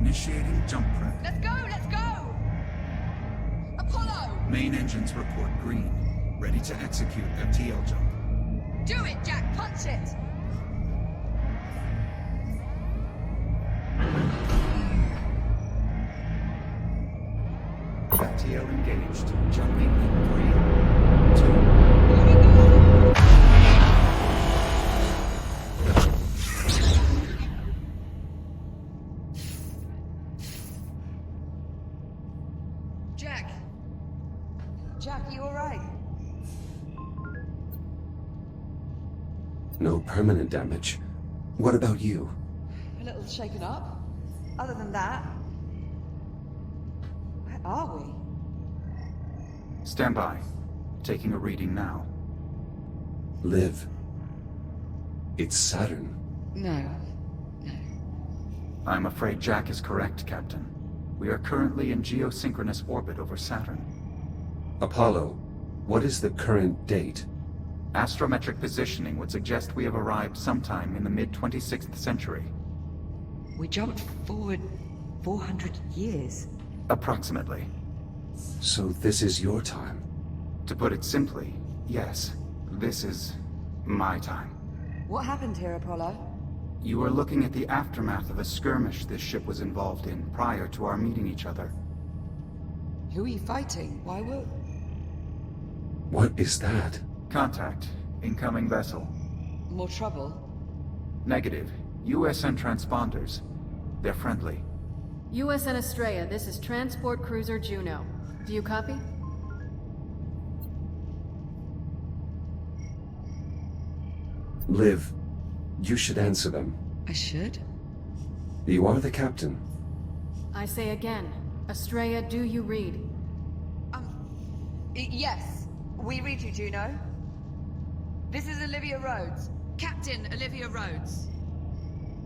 Speaker 4: Initiating jump prep.
Speaker 7: Let's go! Let's go! Apollo!
Speaker 4: Main engines report green. Ready to execute FTL jump.
Speaker 7: Do it, Jack! Punch it!
Speaker 4: FTL engaged. Jumping in 3, 2.
Speaker 7: Here we go! Jack! Jack, are you alright?
Speaker 1: No permanent damage. What about you?
Speaker 7: A little shaken up. Other than that... Where are we?
Speaker 4: Stand by. Taking a reading now.
Speaker 1: Liv. It's Saturn.
Speaker 7: No.
Speaker 4: I'm afraid Jack is correct, Captain. We are currently in geosynchronous orbit over Saturn.
Speaker 1: Apollo, what is the current date?
Speaker 4: Astrometric positioning would suggest we have arrived sometime in the mid-26th century.
Speaker 8: We jumped forward 400 years.
Speaker 4: Approximately.
Speaker 1: So this is your time.
Speaker 4: To put it simply, yes. This is my time.
Speaker 7: What happened here, Apollo?
Speaker 4: You are looking at the aftermath of a skirmish this ship was involved in prior to our meeting each other.
Speaker 7: Who are you fighting? Why were...
Speaker 1: What is that?
Speaker 4: Contact. Incoming vessel.
Speaker 7: More trouble?
Speaker 4: Negative. USN transponders. They're friendly.
Speaker 5: USN Estrella, this is Transport Cruiser Juno. Do you copy?
Speaker 1: Liv, you should answer them.
Speaker 8: I should?
Speaker 1: You are the captain.
Speaker 5: I say again, Estrella, do you read?
Speaker 7: Yes. We read you, Juno. This is Olivia Rhodes.
Speaker 3: Captain Olivia Rhodes.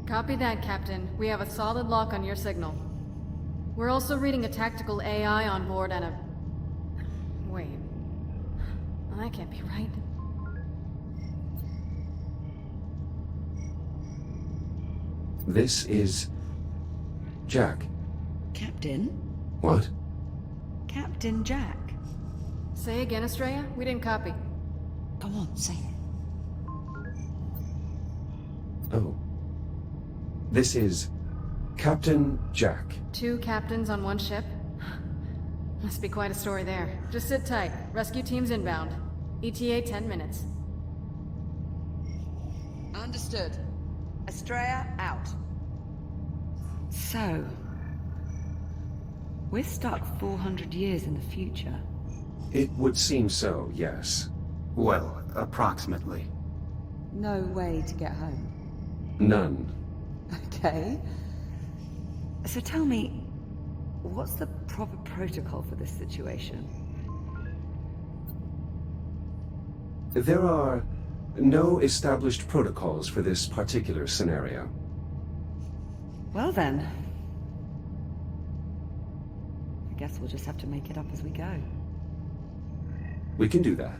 Speaker 5: Copy that, Captain. We have a solid lock on your signal. We're also reading a tactical AI on board and a... Wait. That can't be right.
Speaker 1: This is... Jack.
Speaker 8: Captain?
Speaker 1: What?
Speaker 8: Captain Jack.
Speaker 5: Say again, Estrella? We didn't copy.
Speaker 8: Go on, say it.
Speaker 1: Oh. This is... Captain Jack.
Speaker 5: 2 captains on 1 ship? Must be quite a story there. Just sit tight. Rescue team's inbound. ETA 10 minutes.
Speaker 7: Understood. Estrella, out.
Speaker 8: So... we're stuck 400 years in the future.
Speaker 1: It would seem so, yes.
Speaker 4: Well, approximately.
Speaker 8: No way to get home.
Speaker 1: None.
Speaker 8: Okay. So tell me, what's the proper protocol for this situation?
Speaker 1: There are no established protocols for this particular scenario.
Speaker 8: Well then... I guess we'll just have to make it up as we go.
Speaker 1: We can do that.